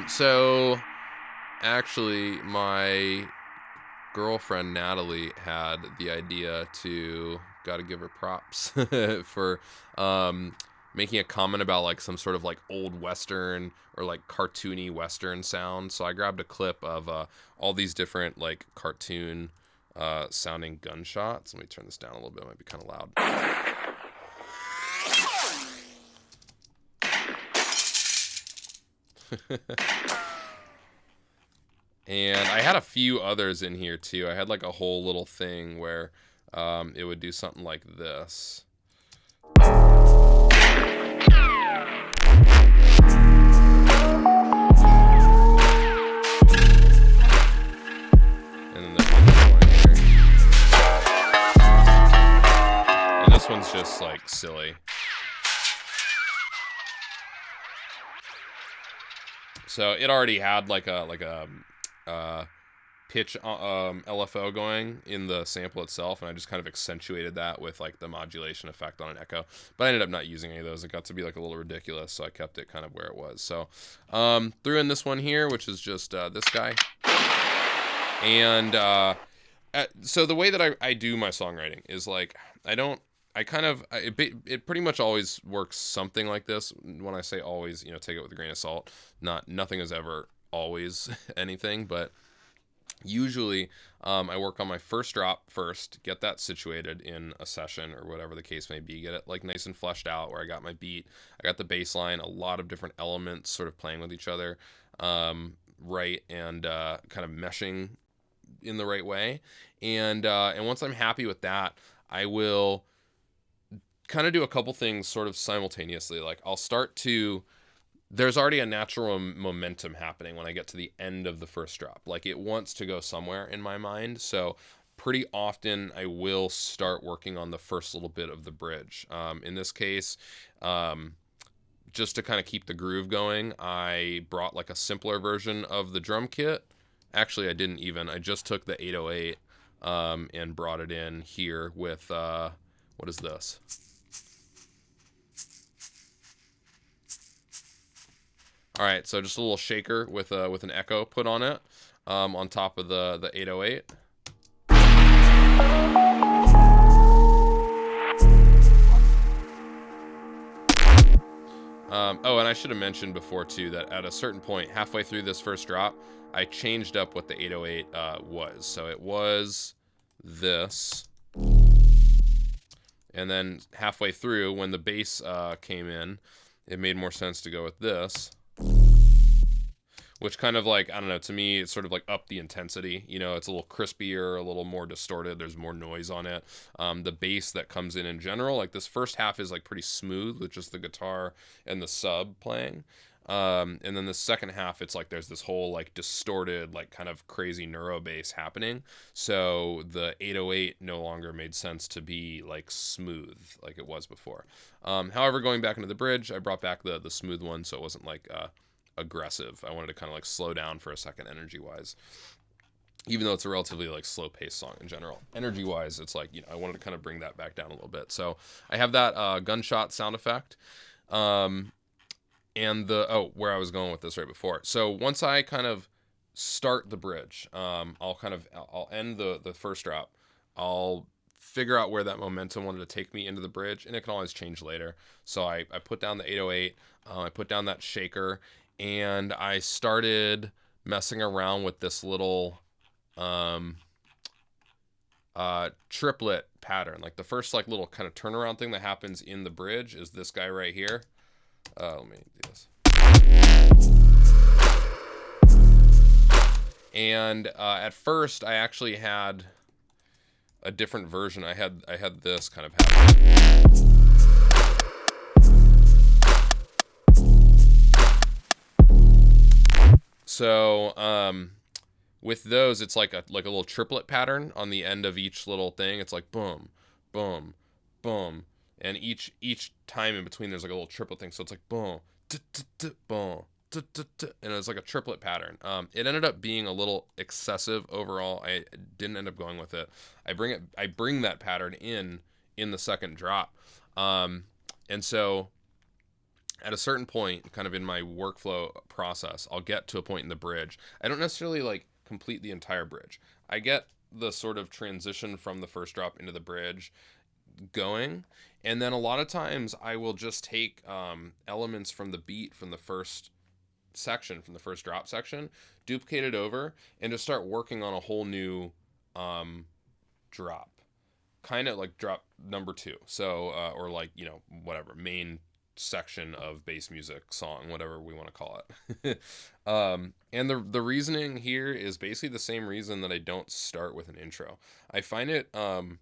So actually my girlfriend Natalie had the idea to, gotta give her props for making a comment about like some sort of like old Western or like cartoony Western sound. So I grabbed a clip of all these different like cartoon sounding gunshots. Let me turn this down a little bit, it might be kind of loud. And I had a few others in here too. I had like a whole little thing where it would do something like this. So it already had like a uh, pitch LFO going in the sample itself, and I just kind of accentuated that with like the modulation effect on an echo. But I ended up not using any of those. It got to be like a little ridiculous, so I kept it kind of where it was. So threw in this one here, which is just this guy, and so the way that I do my songwriting is like it pretty much always works something like this. When I say always, take it with a grain of salt. Nothing is ever always anything, but usually I work on my first drop first, get that situated in a session or whatever the case may be, get it like nice and fleshed out where I got my beat, I got the bass line, a lot of different elements sort of playing with each other, right, and kind of meshing in the right way. And once I'm happy with that, I will kind of do a couple things sort of simultaneously. Like I'll start to there's already a natural momentum happening when I get to the end of the first drop. Like it wants to go somewhere in my mind. So pretty often I will start working on the first little bit of the bridge. In this case, just to kind of keep the groove going, I brought like a simpler version of the drum kit. Actually, I didn't even. I just took the 808 and brought it in here with, what is this? All right, so just a little shaker with an echo put on it, on top of the 808. Oh, and I should have mentioned before too that at a certain point, halfway through this first drop, I changed up what the 808 was. So it was this, and then halfway through, when the bass came in, it made more sense to go with this, which kind of like, I don't know, to me, it's sort of like up the intensity. It's a little crispier, a little more distorted. There's more noise on it. The bass that comes in general, like this first half is like pretty smooth with just the guitar and the sub playing. And then the second half, it's like there's this whole like distorted, like kind of crazy neuro bass happening. So the 808 no longer made sense to be like smooth like it was before. However, going back into the bridge, I brought back the smooth one, so it wasn't like aggressive. I wanted to kind of like slow down for a second energy wise, even though it's a relatively like slow paced song in general. Energy wise, it's like, I wanted to kind of bring that back down a little bit. So I have that gunshot sound effect, and where I was going with this right before. So once I kind of start the bridge, I'll end the first drop. I'll figure out where that momentum wanted to take me into the bridge, and it can always change later. So I put down the 808, I put down that shaker, and I started messing around with this little triplet pattern. Like the first like little kind of turnaround thing that happens in the bridge is this guy right here. Let me do this. And at first I actually had a different version. I had this kind of happen. So with those, it's like a little triplet pattern on the end of each little thing. It's like boom, boom, boom, and each time in between there's like a little triplet thing. So it's like boom, boom, and it's like a triplet pattern. It ended up being a little excessive overall. I didn't end up going with it. I bring that pattern in the second drop, and so at a certain point, kind of in my workflow process, I'll get to a point in the bridge. I don't necessarily like complete the entire bridge. I get the sort of transition from the first drop into the bridge going, and then a lot of times I will just take elements from the beat from the first section, from the first drop section, duplicate it over, and just start working on a whole new drop, kind of like drop number 2. So or like, whatever main section of bass music song, whatever we want to call it. And the reasoning here is basically the same reason that I don't start with an intro. I find it kind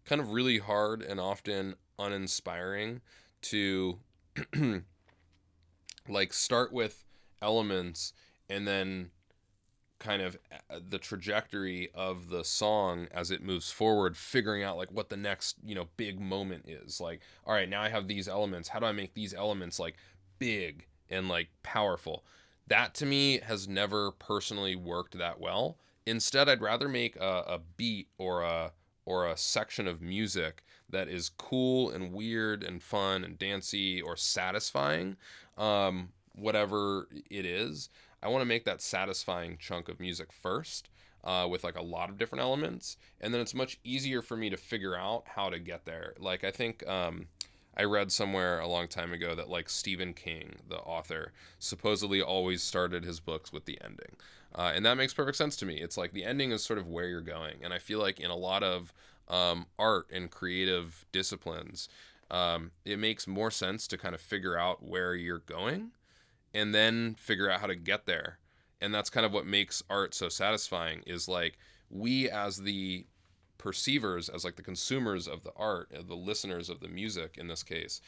of really hard and often uninspiring to like start with elements and then kind of the trajectory of the song as it moves forward, figuring out like what the next big moment is. Like, all right, now I have these elements, how do I make these elements like big and like powerful? That to me has never personally worked that well. Instead, I'd rather make a beat or a section of music that is cool and weird and fun and dancey or satisfying, whatever it is. I want to make that satisfying chunk of music first, with like a lot of different elements, and then it's much easier for me to figure out how to get there. Like I think I read somewhere a long time ago that like Stephen King, the author, supposedly always started his books with the ending. And that makes perfect sense to me. It's like the ending is sort of where you're going. And I feel like in a lot of art and creative disciplines, it makes more sense to kind of figure out where you're going and then figure out how to get there. And that's kind of what makes art so satisfying is like we as the perceivers, as like the consumers of the art, the listeners of the music in this case,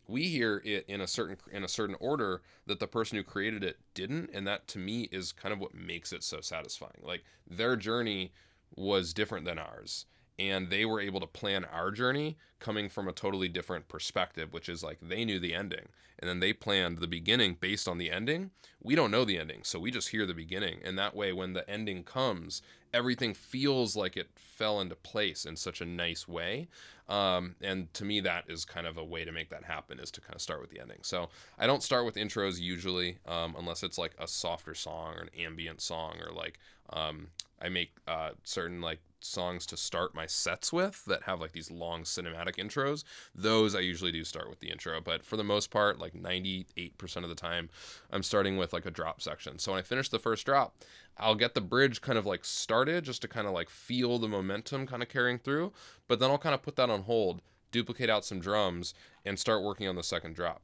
we hear it in a certain order that the person who created it didn't, and that to me is kind of what makes it so satisfying. Like their journey was different than ours, and they were able to plan our journey coming from a totally different perspective, which is like they knew the ending and then they planned the beginning based on the ending. We don't know the ending, so we just hear the beginning, and that way when the ending comes, everything feels like it fell into place in such a nice way. And to me, that is kind of a way to make that happen, is to kind of start with the ending. So I don't start with intros usually, unless it's like a softer song or an ambient song, or like I make certain like songs to start my sets with that have like these long cinematic intros. Those I usually do start with the intro, but for the most part, like 98% of the time, I'm starting with like a drop section. So when I finish the first drop, I'll get the bridge kind of like started just to kind of like feel the momentum kind of carrying through, but then I'll kind of put that on hold, duplicate out some drums, and start working on the second drop.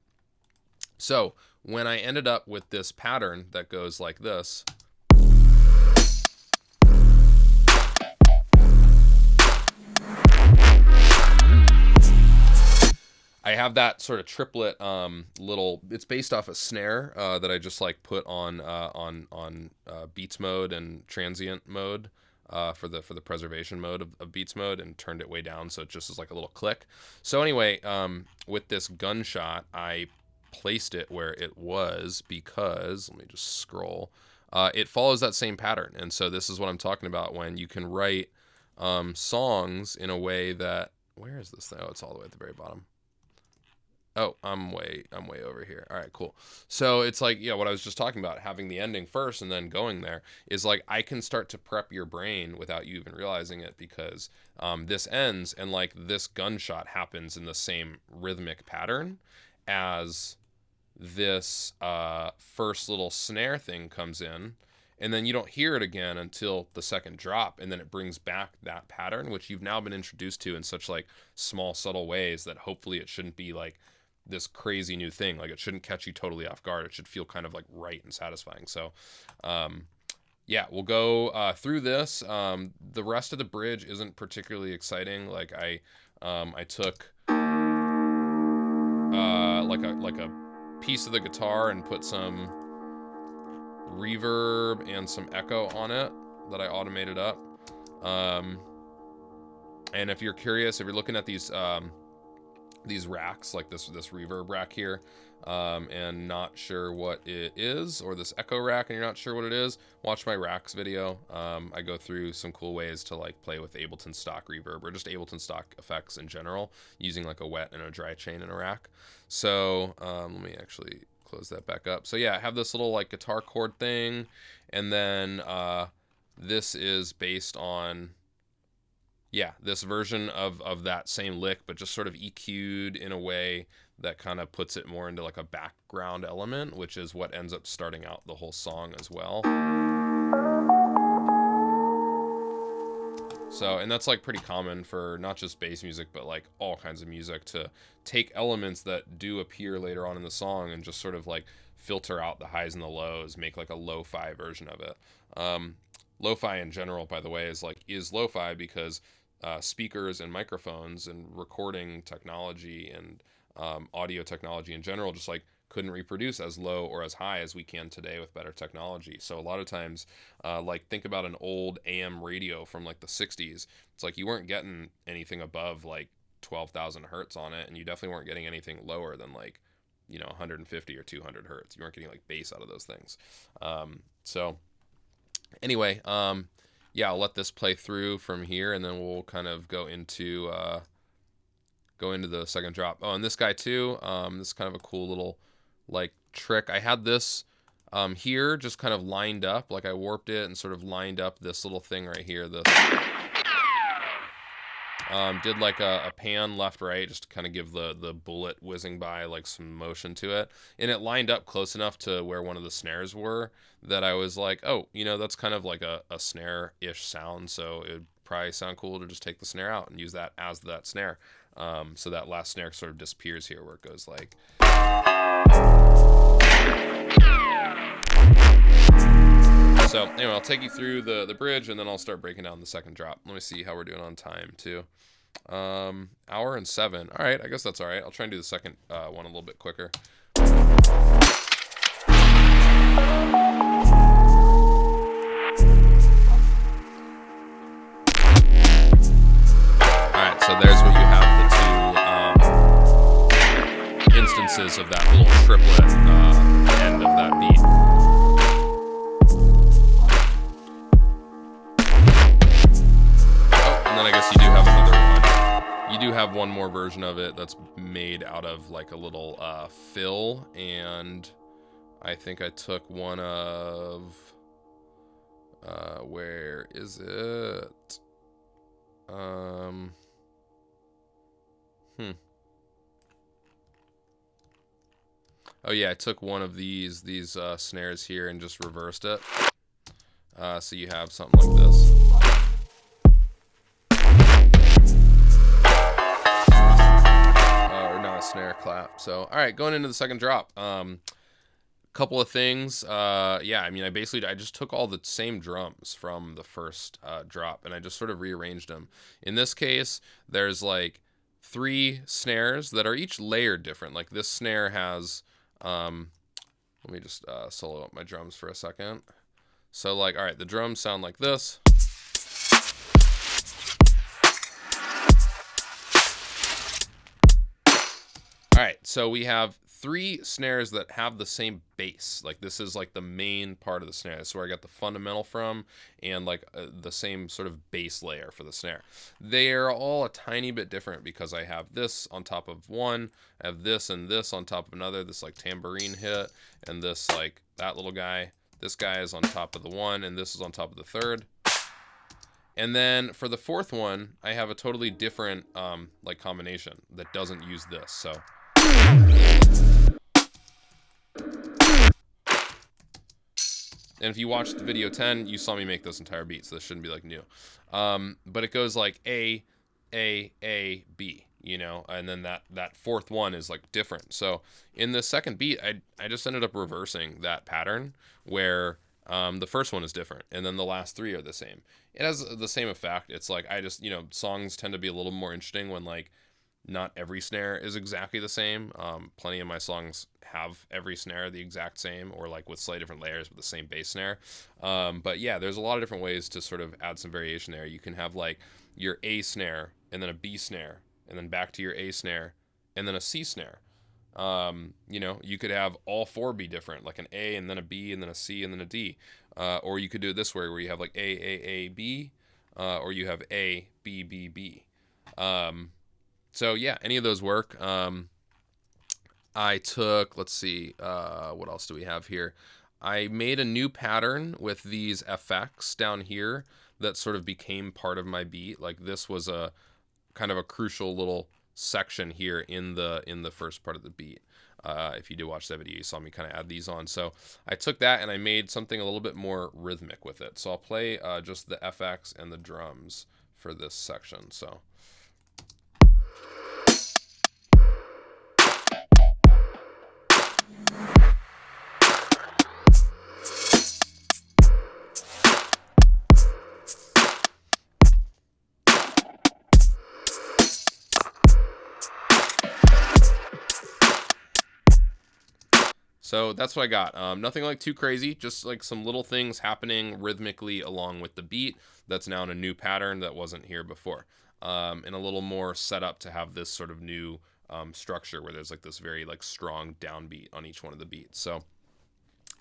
So when I ended up with this pattern that goes like this, I have that sort of triplet little. It's based off a snare that I just like put on beats mode and transient mode for the preservation mode of beats mode, and turned it way down so it just is like a little click. So anyway, with this gunshot, I placed it where it was because let me just scroll. It follows that same pattern, and so this is what I'm talking about when you can write songs in a way that, where is this thing? Oh, it's all the way at the very bottom. Oh, I'm way over here. All right, cool. So it's like, yeah, what I was just talking about, having the ending first and then going there, is like I can start to prep your brain without you even realizing it, because this ends and like this gunshot happens in the same rhythmic pattern as this first little snare thing comes in, and then you don't hear it again until the second drop, and then it brings back that pattern, which you've now been introduced to in such like small subtle ways that hopefully it shouldn't be like this crazy new thing. Like it shouldn't catch you totally off guard. It should feel kind of like right and satisfying. So yeah, we'll go through this. The rest of the bridge isn't particularly exciting. Like I took like a piece of the guitar and put some reverb and some echo on it that I automated up. And if you're curious, if you're looking at these racks, like this reverb rack here, and not sure what it is, or this echo rack and you're not sure what it is, watch my racks video. I go through some cool ways to like play with Ableton stock reverb, or just Ableton stock effects in general, using like a wet and a dry chain in a rack. So let me actually close that back up. So yeah, I have this little like guitar chord thing, and then this is based on, yeah, this version of that same lick, but just sort of EQ'd in a way that kind of puts it more into like a background element, which is what ends up starting out the whole song as well. So, and that's like pretty common for not just bass music, but like all kinds of music, to take elements that do appear later on in the song and just sort of like filter out the highs and the lows, make like a lo-fi version of it. Lo-fi in general, by the way, is lo-fi because speakers and microphones and recording technology and audio technology in general just like couldn't reproduce as low or as high as we can today with better technology. So a lot of times, like think about an old AM radio from like the 60s. It's like you weren't getting anything above like 12,000 hertz on it, and you definitely weren't getting anything lower than like you know, 150 or 200 hertz. You weren't getting like bass out of those things. So anyway, yeah, I'll let this play through from here, and then we'll kind of go into the second drop. Oh, and this guy too. This is kind of a cool little like trick. I had this here just kind of lined up, like I warped it and sort of lined up this little thing right here. This did like a pan left right just to kind of give the bullet whizzing by like some motion to it, and it lined up close enough to where one of the snares were that I was like, oh, you know, that's kind of like a snare-ish sound, so it would probably sound cool to just take the snare out and use that as that snare. So that last snare sort of disappears here, where it goes like. So anyway, I'll take you through the bridge, and then I'll start breaking down the second drop. Let me see how we're doing on time too. Hour and 7. All right, I guess that's all right. I'll try and do the second one a little bit quicker. All right, so there's what you have, the two instances of that little triplet end of that beat. And then I guess you do have another one. You do have one more version of it that's made out of like a little fill, and I think I took one of where is it? Oh yeah, I took one of these snares here and just reversed it. So you have something like this. Or not a snare clap. So all right, going into the second drop. Couple of things. Yeah, I mean, I just took all the same drums from the first drop, and I just sort of rearranged them. In this case, there's like 3 snares that are each layered different. Like this snare has, let me just solo up my drums for a second. So like, all right, the drums sound like this. All right, so we have 3 snares that have the same bass. Like this is like the main part of the snare. That's where I got the fundamental from, and like the same sort of bass layer for the snare. They are all a tiny bit different because I have this on top of one, I have this and this on top of another, this like tambourine hit, and this like that little guy. This guy is on top of the one, and this is on top of the third. And then for the fourth one, I have a totally different like combination that doesn't use this. So. And if you watched video 10, you saw me make this entire beat, so this shouldn't be like new. But it goes like A, B, you know, and then that fourth one is like different. So in the second beat, I just ended up reversing that pattern where the first one is different, and then the last 3 are the same. It has the same effect. It's like I just, you know, songs tend to be a little more interesting when like not every snare is exactly the same. Plenty of my songs have every snare the exact same, or like with slightly different layers with the same bass snare. But yeah, there's a lot of different ways to sort of add some variation there. You can have like your A snare and then a B snare and then back to your A snare and then a C snare. You know, you could have all 4 be different, like an A and then a B and then a C and then a D. Or you could do it this way where you have like A, B, or you have A, B, B, B. So yeah, any of those work. I took, let's see, what else do we have here? I made a new pattern with these effects down here that sort of became part of my beat. Like this was a kind of a crucial little section here in the first part of the beat. If you did watch that video, you saw me kind of add these on. So I took that and I made something a little bit more rhythmic with it. So I'll play just the FX and the drums for this section. So. So that's what I got. Nothing like too crazy, just like some little things happening rhythmically along with the beat that's now in a new pattern that wasn't here before. And a little more set up to have this sort of new structure where there's like this very like strong downbeat on each one of the beats. So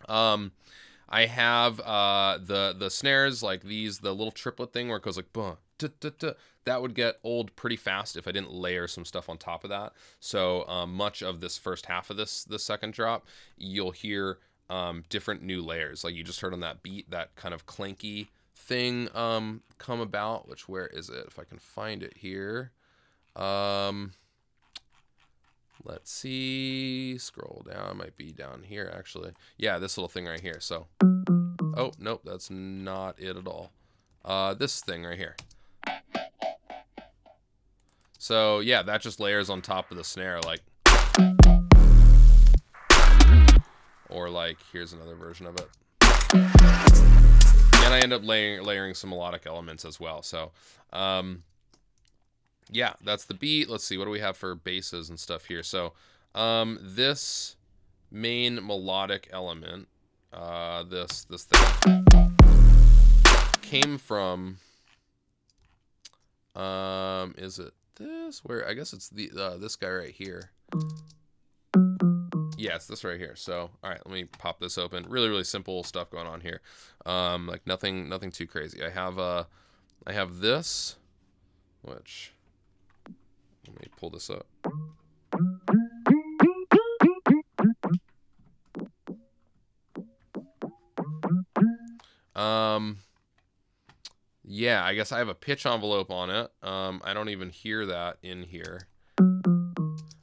I have the snares like these, the little triplet thing where it goes like buh, duh, duh, duh. That would get old pretty fast if I didn't layer some stuff on top of that. So much of this first half of this second drop, you'll hear different new layers. Like you just heard on that beat, that kind of clanky thing come about. Which, where is it? If I can find it here. Let's see. Scroll down. It might be down here, actually. Yeah, this little thing right here. So, oh, nope, that's not it at all. This thing right here. So, yeah, that just layers on top of the snare, like. Or, like, here's another version of it. And I end up layering some melodic elements as well. So, yeah, that's the beat. Let's see, what do we have for basses and stuff here? So, this main melodic element, this thing, came from, is it this? Where, I guess it's the this guy right here. Yes, this right here. So, all right, let me pop this open. Really, really simple stuff going on here. Like nothing too crazy. I have this, which, let me pull this up. Yeah, I guess I have a pitch envelope on it. I don't even hear that in here.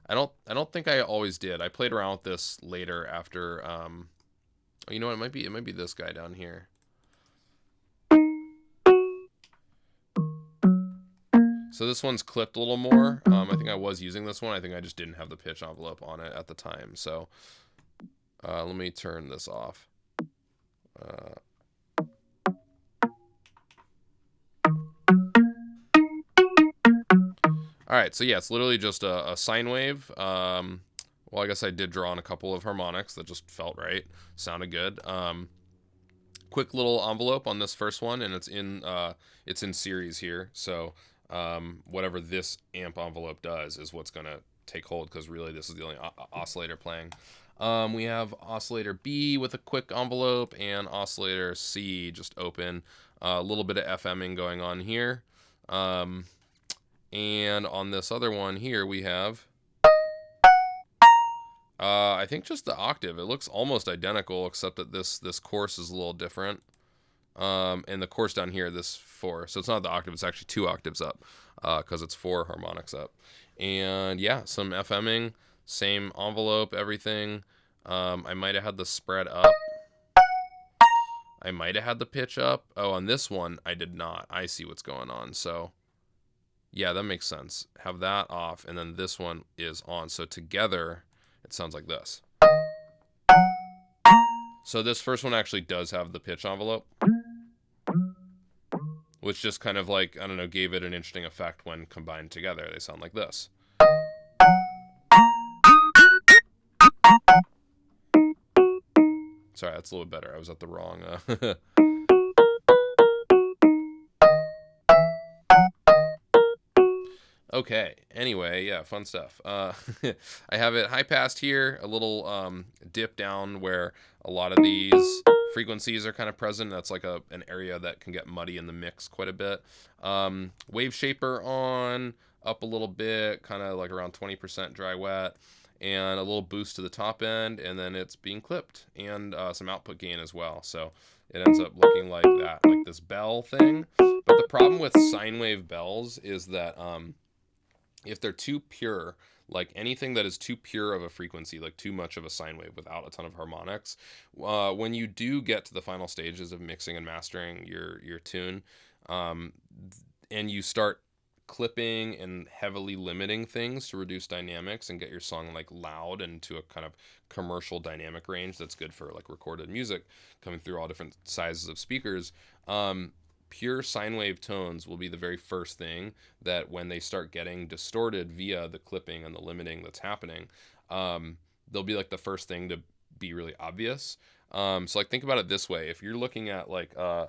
I don't think I always did. I played around with this later after oh, you know what, it might be this guy down here. So this one's clipped a little more. I think I was using this one. I think I just didn't have the pitch envelope on it at the time. So let me turn this off. All right, so yeah, it's literally just a sine wave. Well, I guess I did draw on a couple of harmonics that just felt right, sounded good. Quick little envelope on this first one, and it's in series here. So whatever this amp envelope does is what's gonna take hold, because really this is the only oscillator playing. We have oscillator B with a quick envelope and oscillator C just open. A little bit of FMing going on here. And on this other one here, we have, I think just the octave. It looks almost identical, except that this course is a little different. And the course down here, this 4. So it's not the octave, it's actually 2 octaves up, because it's 4 harmonics up. And yeah, some FMing, same envelope, everything. I might have had the spread up. I might have had the pitch up. Oh, on this one, I did not. I see what's going on. So yeah, that makes sense. Have that off, and then this one is on. So together, it sounds like this. So this first one actually does have the pitch envelope, which just kind of like, I don't know, gave it an interesting effect when combined together. They sound like this. Sorry, that's a little better. I was at the wrong... Okay, anyway, yeah, fun stuff. I have it high passed here, a little dip down where a lot of these frequencies are kind of present. That's like an area that can get muddy in the mix quite a bit. Wave shaper on, up a little bit, kind of like around 20% dry wet, and a little boost to the top end, and then it's being clipped, and some output gain as well. So it ends up looking like that, like this bell thing. But the problem with sine wave bells is that if they're too pure, like anything that is too pure of a frequency, like too much of a sine wave without a ton of harmonics, when you do get to the final stages of mixing and mastering your tune, and you start clipping and heavily limiting things to reduce dynamics and get your song like loud and to a kind of commercial dynamic range that's good for like recorded music coming through all different sizes of speakers, pure sine wave tones will be the very first thing that when they start getting distorted via the clipping and the limiting that's happening, they'll be like the first thing to be really obvious. So like think about it this way. If you're looking at like a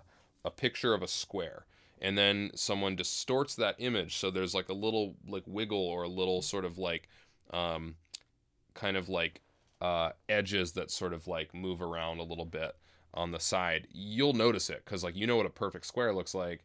picture of a square and then someone distorts that image, so there's like a little like wiggle or a little sort of like kind of like edges that sort of like move around a little bit on the side, you'll notice it because like you know what a perfect square looks like,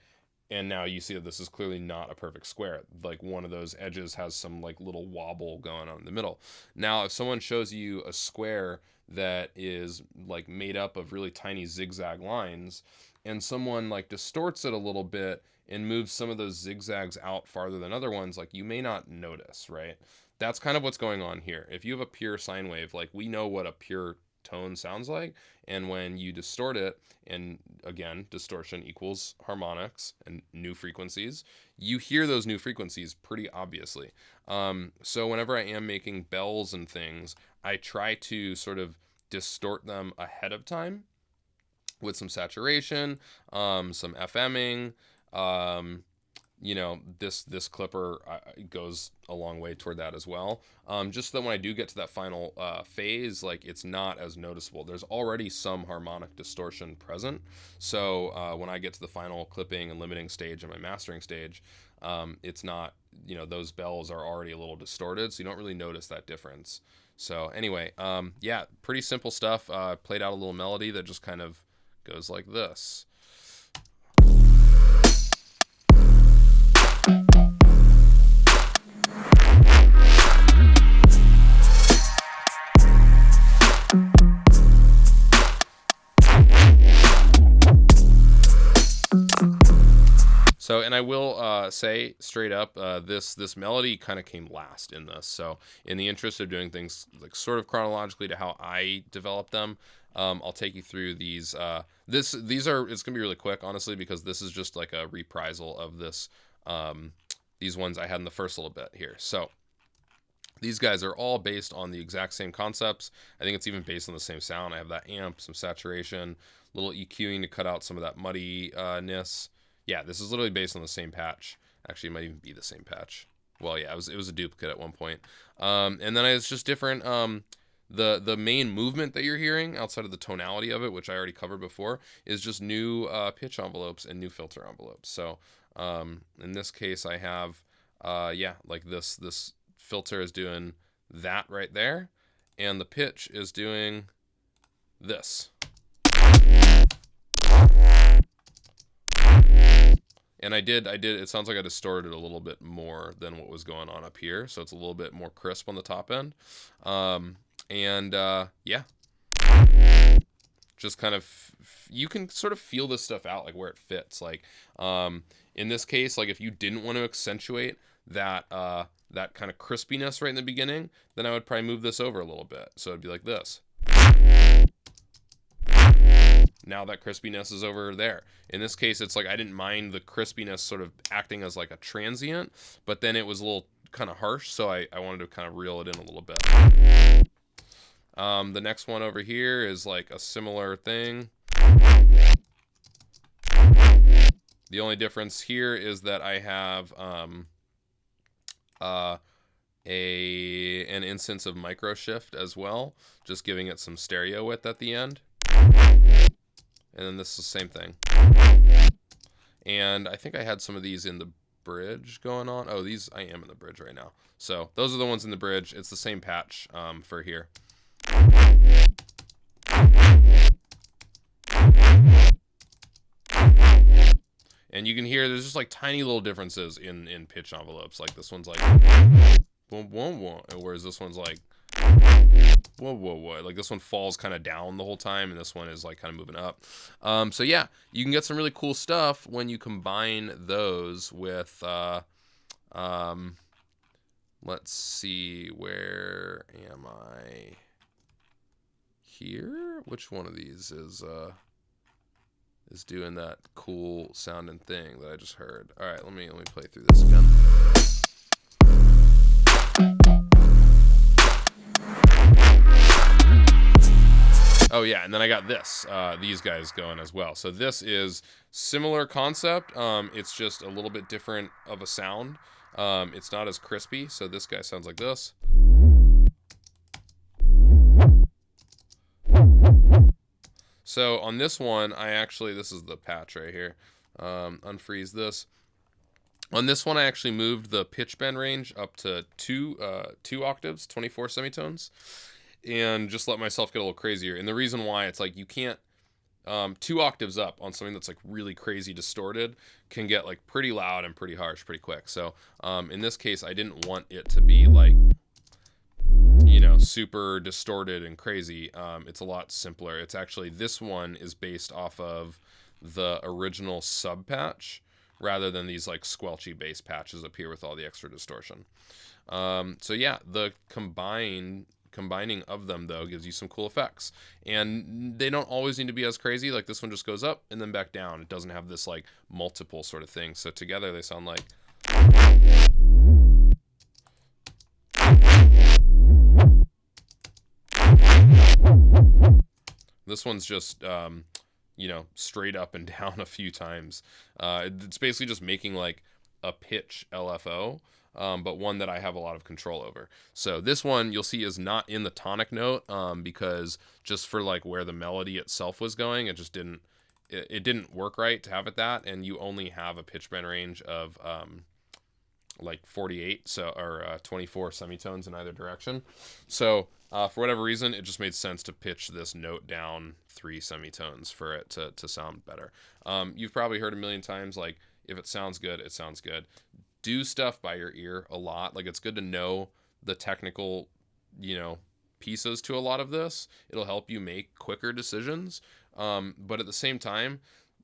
and now you see that this is clearly not a perfect square. Like one of those edges has some like little wobble going on in the middle. Now, if someone shows you a square that is like made up of really tiny zigzag lines, and someone like distorts it a little bit and moves some of those zigzags out farther than other ones, like you may not notice, right? That's kind of what's going on here. If you have a pure sine wave, like we know what a pure tone sounds like, and when you distort it, and again, distortion equals harmonics and new frequencies, you hear those new frequencies pretty obviously. So whenever I am making bells and things, I try to sort of distort them ahead of time with some saturation, some FMing. You know, this clipper goes a long way toward that as well. Just so that when I do get to that final phase, like it's not as noticeable. There's already some harmonic distortion present. So when I get to the final clipping and limiting stage and my mastering stage, it's not, you know, those bells are already a little distorted, so you don't really notice that difference. So anyway, yeah, pretty simple stuff. Played out a little melody that just kind of goes like this. So, and I will say straight up, this melody kind of came last in this. So, in the interest of doing things like sort of chronologically to how I develop them, I'll take you through these. These are, it's gonna be really quick, honestly, because this is just like a reprisal of this. These ones I had in the first little bit here. So, these guys are all based on the exact same concepts. I think it's even based on the same sound. I have that amp, some saturation, little EQing to cut out some of that muddiness. Yeah, this is literally based on the same patch. Actually, it might even be the same patch. Well, yeah, it was a duplicate at one point. And then it's just different. The main movement that you're hearing outside of the tonality of it, which I already covered before, is just new pitch envelopes and new filter envelopes. So in this case, I have yeah, like this filter is doing that right there, and the pitch is doing this. And I did, it sounds like I distorted a little bit more than what was going on up here. So it's a little bit more crisp on the top end. Yeah, just kind of, you can sort of feel this stuff out, like where it fits. Like, in this case, like if you didn't want to accentuate that, that kind of crispiness right in the beginning, then I would probably move this over a little bit. So it'd be like this. Now that crispiness is over there. In this case, it's like I didn't mind the crispiness sort of acting as like a transient, but then it was a little kind of harsh, so I wanted to kind of reel it in a little bit. The next one over here is like a similar thing. The only difference here is that I have an instance of micro shift as well, just giving it some stereo width at the end. And then this is the same thing. And I think I had some of these in the bridge going on. Oh, these, I am in the bridge right now. So those are the ones in the bridge. It's the same patch for here. And you can hear there's just like tiny little differences in pitch envelopes. Like this one's like boom, boom, boom, whereas this one's like whoa, whoa, whoa. Like this one falls kind of down the whole time, and this one is like kind of moving up. So yeah, you can get some really cool stuff when you combine those with, let's see, where am I here? Which one of these is doing that cool sounding thing that I just heard? All right, let me play through this again. Oh yeah, and then I got this, these guys going as well. So this is similar concept. It's just a little bit different of a sound. It's not as crispy. So this guy sounds like this. So on this one, this is the patch right here. Unfreeze this. On this one, I actually moved the pitch bend range up to two octaves, 24 semitones, and just let myself get a little crazier. And the reason why, it's like you can't 2 octaves up on something that's like really crazy distorted can get like pretty loud and pretty harsh pretty quick. So in this case, I didn't want it to be like, you know, super distorted and crazy. It's a lot simpler. It's actually, this one is based off of the original sub patch rather than these like squelchy bass patches up here with all the extra distortion. So yeah, the combining of them though gives you some cool effects, and they don't always need to be as crazy. Like this one just goes up and then back down. It doesn't have this like multiple sort of thing. So together they sound like. This one's just, you know, straight up and down a few times. It's basically just making like a pitch LFO, but one that I have a lot of control over. So this one you'll see is not in the tonic note, because just for like where the melody itself was going, it just didn't, it didn't work right to have it that, and you only have a pitch bend range of like 48, so, or 24 semitones in either direction. So for whatever reason, it just made sense to pitch this note down 3 semitones for it to sound better. You've probably heard a million times, like, if it sounds good, it sounds good. Do stuff by your ear a lot. Like, it's good to know the technical, you know, pieces to a lot of this. It'll help you make quicker decisions. But at the same time,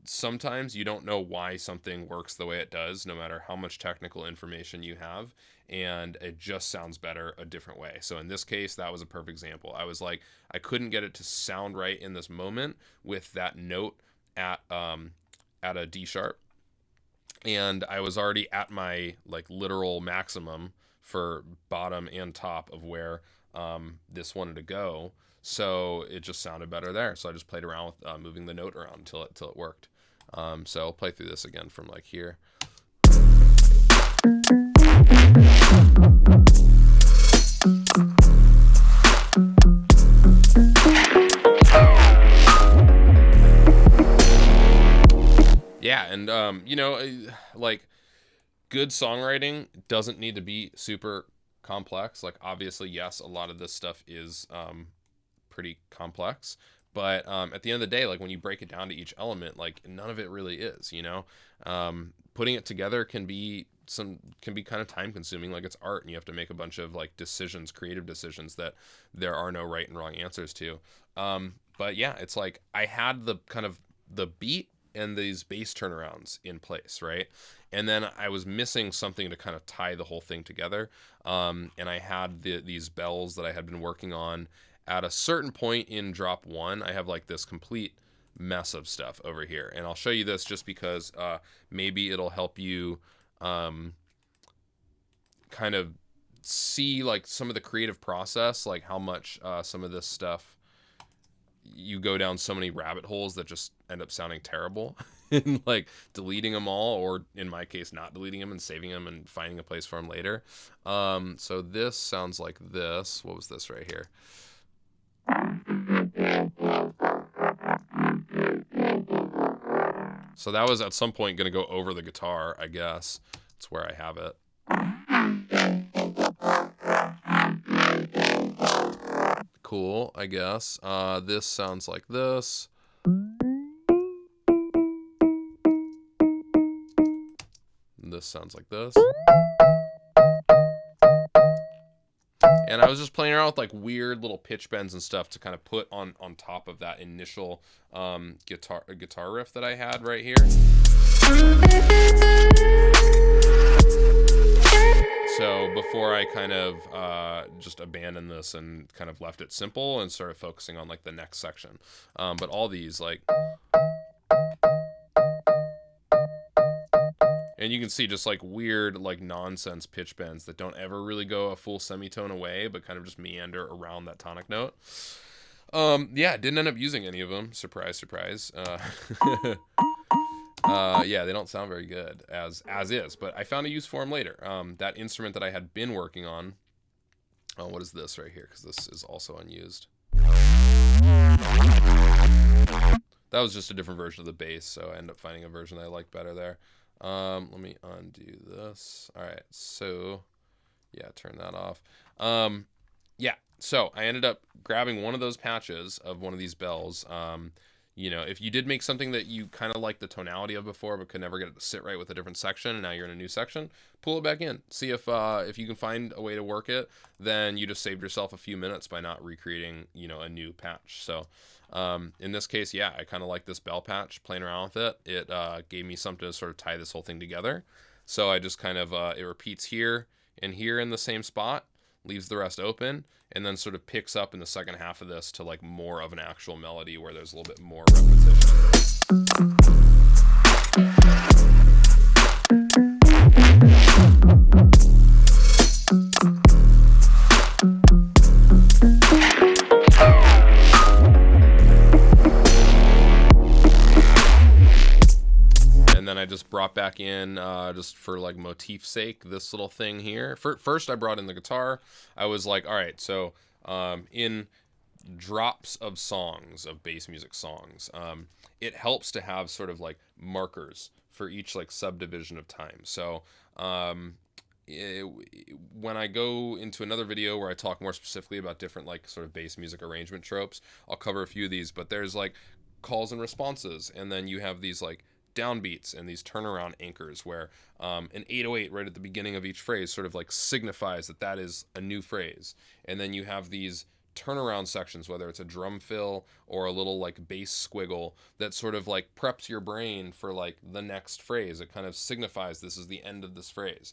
sometimes you don't know why something works the way it does, no matter how much technical information you have, and it just sounds better a different way. So in this case, that was a perfect example. I was like, I couldn't get it to sound right in this moment with that note at a D sharp, and I was already at my like literal maximum for bottom and top of where this wanted to go. So it just sounded better there. So I just played around with moving the note around until it worked. So I'll play through this again from like here. Yeah, and you know, like, good songwriting doesn't need to be super complex. Like, obviously, yes, a lot of this stuff is pretty complex, but at the end of the day, like, when you break it down to each element, like, none of it really is, you know. Putting it together can be kind of time consuming. Like, it's art, and you have to make a bunch of like decisions, creative decisions, that there are no right and wrong answers to. But yeah, it's like I had the kind of the beat and these bass turnarounds in place, right? And then I was missing something to kind of tie the whole thing together. And I had these bells that I had been working on. At a certain point in drop 1, I have like this complete mess of stuff over here. And I'll show you this just because maybe it'll help you kind of see like some of the creative process, like how much some of this stuff, you go down so many rabbit holes that just end up sounding terrible, and like deleting them all, or in my case, not deleting them and saving them and finding a place for them later. So this sounds like this. What was this right here? So that was at some point going to go over the guitar, I guess. That's where I have it. Cool, I guess. This sounds like this. This sounds like this. And I was just playing around with like weird little pitch bends and stuff to kind of put on top of that initial guitar riff that I had right here. So before I kind of just abandoned this and kind of left it simple and started focusing on like the next section. But all these, like, and you can see just like weird, like nonsense pitch bends that don't ever really go a full semitone away, but kind of just meander around that tonic note. Yeah, didn't end up using any of them. Surprise, surprise. Yeah, they don't sound very good as is, but I found a use for them later. That instrument that I had been working on. Oh, what is this right here? Because this is also unused. That was just a different version of the bass, so I ended up finding a version that I liked better there. Let me undo this. All right, so yeah, turn that off. Yeah, so I ended up grabbing one of those patches of one of these bells. You know, if you did make something that you kind of like the tonality of before, but could never get it to sit right with a different section, and now you're in a new section, pull it back in. See if you can find a way to work it. Then you just saved yourself a few minutes by not recreating, you know, a new patch. So in this case, yeah, I kind of like this bell patch. Playing around with it, it gave me something to sort of tie this whole thing together. So I just kind of it repeats here and here in the same spot, leaves the rest open, and then sort of picks up in the second half of this to like more of an actual melody where there's a little bit more repetition. And then I just brought back in, just for like motif sake, this little thing here. First, I brought in the guitar. I was like, all right, so in drops of songs, of bass music songs, it helps to have sort of like markers for each like subdivision of time. So when I go into another video where I talk more specifically about different like sort of bass music arrangement tropes, I'll cover a few of these, but there's like calls and responses, and then you have these like downbeats and these turnaround anchors where an 808 right at the beginning of each phrase sort of like signifies that that is a new phrase. And then you have these turnaround sections, whether it's a drum fill or a little like bass squiggle, that sort of like preps your brain for like the next phrase. It kind of signifies this is the end of this phrase.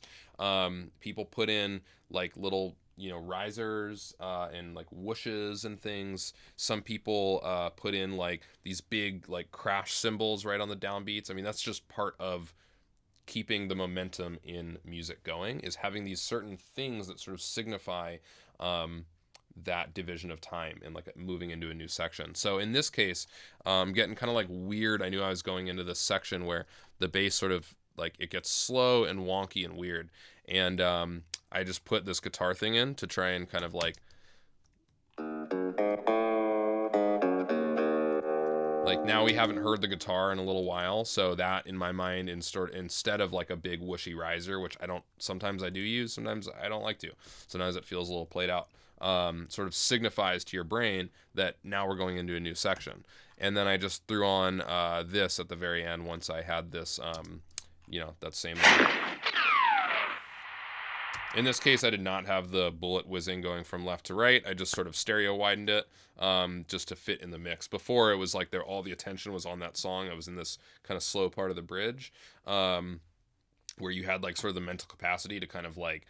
People put in like little, you know, risers and like whooshes and things. Some people put in like these big like crash cymbals right on the downbeats. I mean, that's just part of keeping the momentum in music going, is having these certain things that sort of signify that division of time and like moving into a new section. So in this case, getting kind of like weird. I knew I was going into this section where the bass sort of like it gets slow and wonky and weird. And I just put this guitar thing in to try and kind of like now we haven't heard the guitar in a little while, so that in my mind instead of like a big whooshy riser, which sometimes I do use, sometimes I don't like to. Sometimes it feels a little played out. Sort of signifies to your brain that now we're going into a new section. And then I just threw on this at the very end once I had this, you know, that same. In this case, I did not have the bullet whizzing going from left to right. I just sort of stereo widened it just to fit in the mix. Before, it was like all the attention was on that song. I was in this kind of slow part of the bridge where you had like sort of the mental capacity to kind of like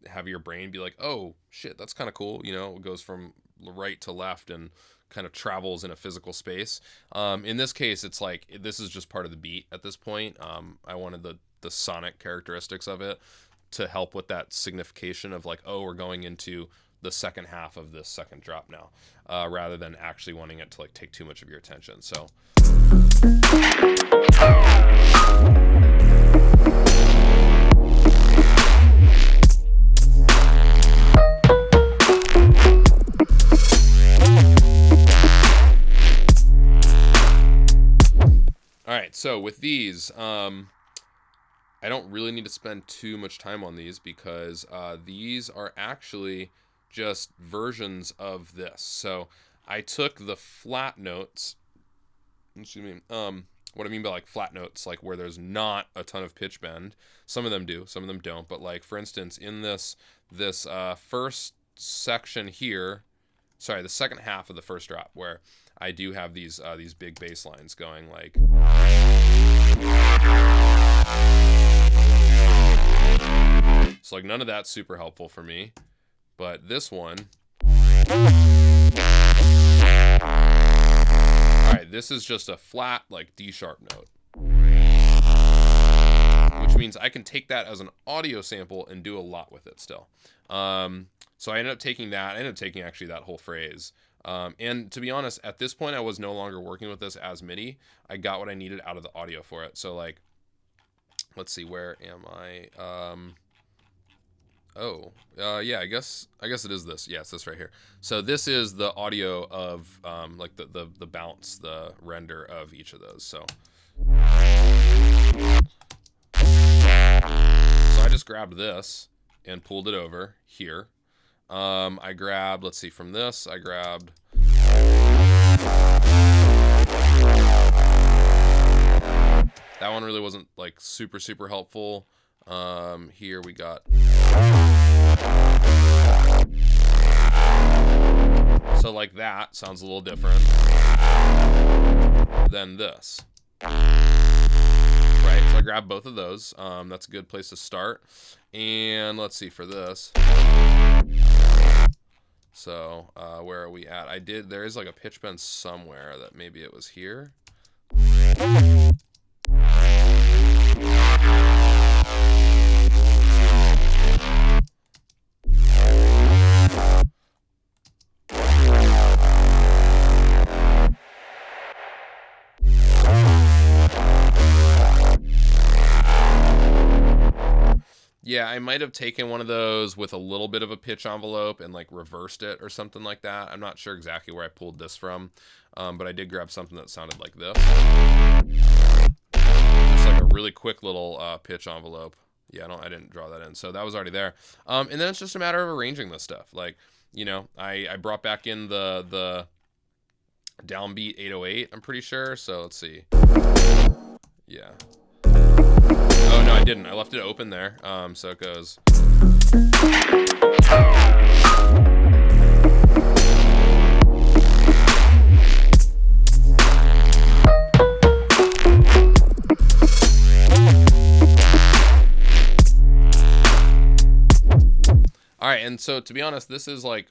have your brain be like, oh, shit, that's kind of cool. You know, it goes from right to left and kind of travels in a physical space. In this case, it's like this is just part of the beat at this point. I wanted the sonic characteristics of it to help with that signification of like, oh, we're going into the second half of this second drop now, rather than actually wanting it to like take too much of your attention. So all right, so with these, I don't really need to spend too much time on these because these are actually just versions of this. So I took the flat notes, excuse me, what I mean by like flat notes, like where there's not a ton of pitch bend. Some of them do, some of them don't. But like, for instance, in this first section here, sorry, the second half of the first drop where I do have these big bass lines going like. So like none of that's super helpful for me, but this one, all right, this is just a flat like D sharp note, which means I can take that as an audio sample and do a lot with it still. So I ended up taking that. I ended up taking actually that whole phrase. And to be honest, at this point, I was no longer working with this as MIDI. I got what I needed out of the audio for it. So like, let's see, where am I? Yeah, I guess it is this. Yes, this right here. So this is the audio of like the bounce, the render of each of those. So I just grabbed this and pulled it over here. I grabbed, let's see, from this, I grabbed... That one really wasn't like super helpful. Here we got... So like that sounds a little different than this. Right, so I grabbed both of those. That's a good place to start. And let's see for this. So where are we at? There is like a pitch bend somewhere that maybe it was here. Yeah, I might have taken one of those with a little bit of a pitch envelope and like reversed it or something like that. I'm not sure exactly where I pulled this from, but I did grab something that sounded like this. Just like a really quick little pitch envelope. Yeah, I didn't draw that in, so that was already there. And then it's just a matter of arranging this stuff. Like, you know, I brought back in the downbeat 808, I'm pretty sure, so let's see. Yeah. Oh, no, I didn't. I left it open there. So it goes. All right, and so to be honest, this is like,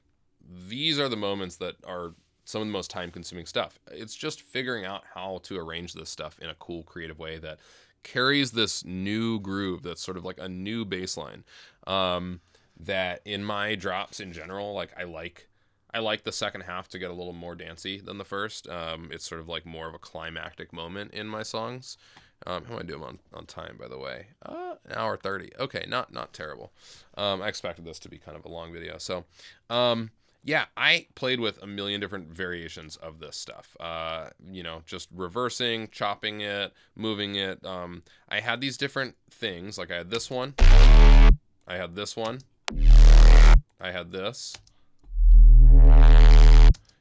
these are the moments that are some of the most time-consuming stuff. It's just figuring out how to arrange this stuff in a cool, creative way that carries this new groove that's sort of like a new bass line, that in my drops in general, like I like the second half to get a little more dancey than the first. It's sort of like more of a climactic moment in my songs. How am I doing on time, by the way? An hour 30. Okay, not terrible. I expected this to be kind of a long video. So, yeah, I played with a million different variations of this stuff. You know, just reversing, chopping it, moving it. I had these different things. Like I had this one. I had this one. I had this.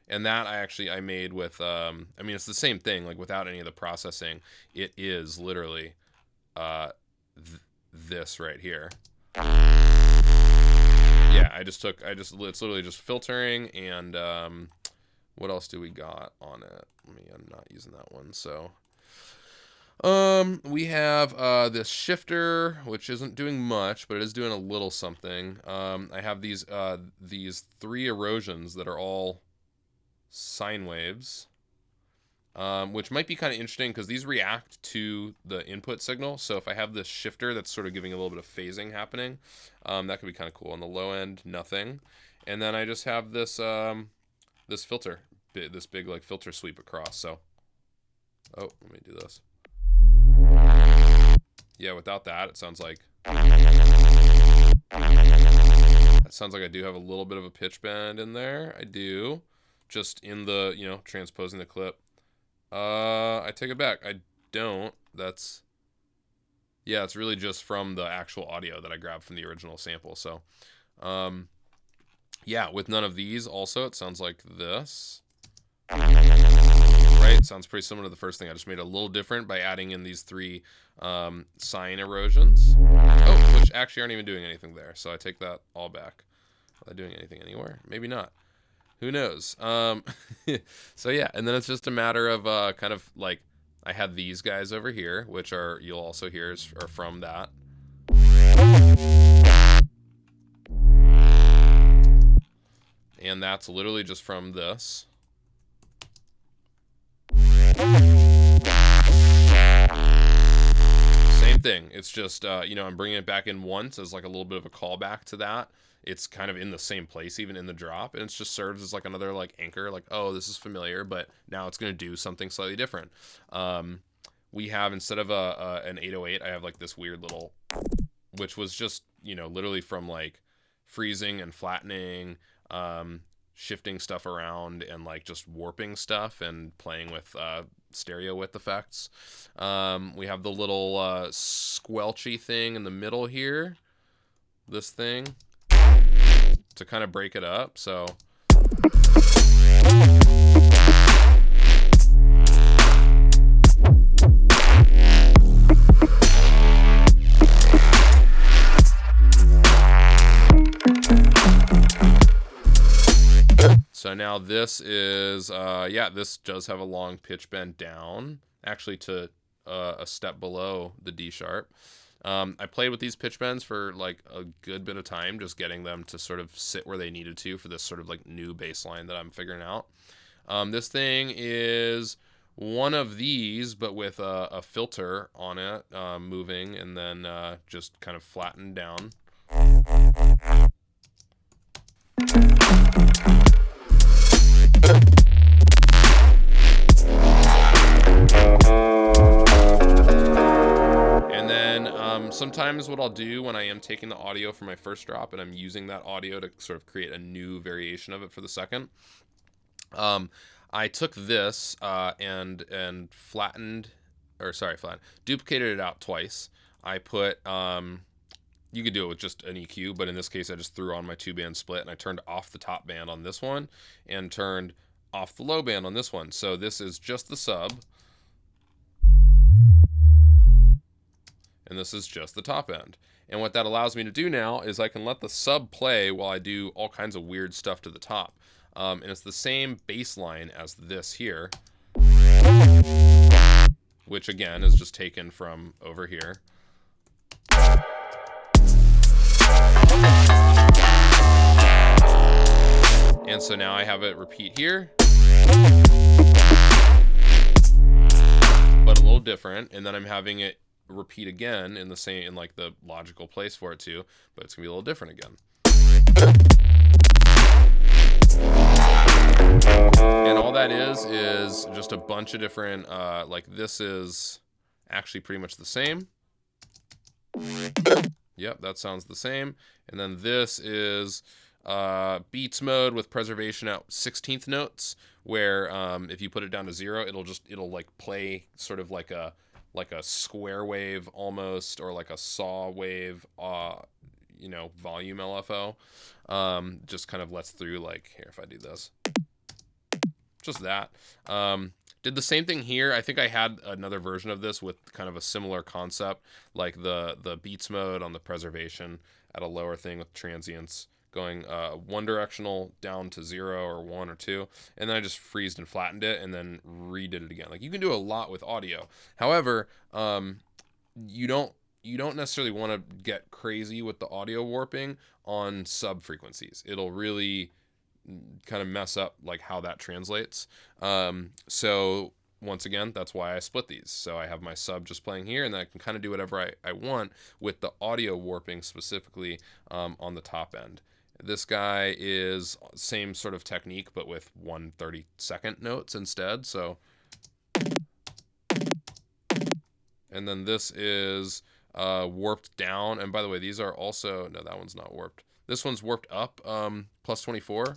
And that I made with, I mean, it's the same thing, like without any of the processing. It is literally this right here. Yeah, it's literally just filtering and what else do we got on it? I'm not using that one, so. We have this shifter, which isn't doing much, but it is doing a little something. I have these 3 erosions that are all sine waves, which might be kind of interesting because these react to the input signal. So if I have this shifter that's sort of giving a little bit of phasing happening, that could be kind of cool. On the low end, nothing. And then I just have this this filter, this big like filter sweep across. So, oh, let me do this. Yeah, without that, it sounds like I do have a little bit of a pitch bend in there. I do. Just in the, you know, transposing the clip. I take it back. I don't. That's, yeah, it's really just from the actual audio that I grabbed from the original sample. So, yeah, with none of these also, it sounds like this. Right? It sounds pretty similar to the first thing. I just made it a little different by adding in these 3 sine erosions. Oh, which actually aren't even doing anything there. So I take that all back. Are they doing anything anywhere? Maybe not. Who knows? So yeah, and then it's just a matter of kind of like, I had these guys over here, which are, you'll also hear are from that. And that's literally just from this. Same thing. It's just, you know, I'm bringing it back in once as like a little bit of a callback to that. It's kind of in the same place, even in the drop, and it just serves as like another like anchor, like, oh, this is familiar, but now it's going to do something slightly different. We have, instead of an 808, I have like this weird little, which was just, you know, literally from like freezing and flattening, shifting stuff around and like just warping stuff and playing with stereo width effects. We have the little squelchy thing in the middle here. This thing to kind of break it up. So now this is, yeah, this does have a long pitch bend down, actually to a step below the D sharp. I played with these pitch bends for like a good bit of time, just getting them to sort of sit where they needed to for this sort of like new bass line that I'm figuring out. This thing is one of these, but with a filter on it, moving, and then just kind of flattened down. Sometimes what I'll do when I am taking the audio for my first drop and I'm using that audio to sort of create a new variation of it for the second, I took this and duplicated it out twice. I put, you could do it with just an EQ, but in this case I just threw on my 2-band split, and I turned off the top band on this one and turned off the low band on this one. So this is just the sub, and this is just the top end. And what that allows me to do now is I can let the sub play while I do all kinds of weird stuff to the top. And it's the same bass line as this here, which again is just taken from over here. And so now I have it repeat here, but a little different, and then I'm having it repeat again in the same, in like the logical place for it to, but it's gonna be a little different again. And all that is just a bunch of different, like this is actually pretty much the same. Yep, that sounds the same. And then this is beats mode with preservation at 16th notes, where if you put it down to 0, it'll like play sort of like a square wave almost, or like a saw wave, you know, volume LFO. Just kind of lets through, like, here, if I do this, just that. Did the same thing here. I think I had another version of this with kind of a similar concept, like the beats mode on the preservation at a lower thing with transients going one directional down to 0 or 1 or 2, and then I just freezed and flattened it and then redid it again. Like, you can do a lot with audio. However, you don't necessarily want to get crazy with the audio warping on sub frequencies. It'll really kind of mess up like how that translates. So once again, that's why I split these. So I have my sub just playing here, and then I can kind of do whatever I want with the audio warping specifically on the top end. This guy is same sort of technique, but with 1/32 notes instead. So, and then this is warped down. And by the way, these are also, no, that one's not warped. This one's warped up, plus 24.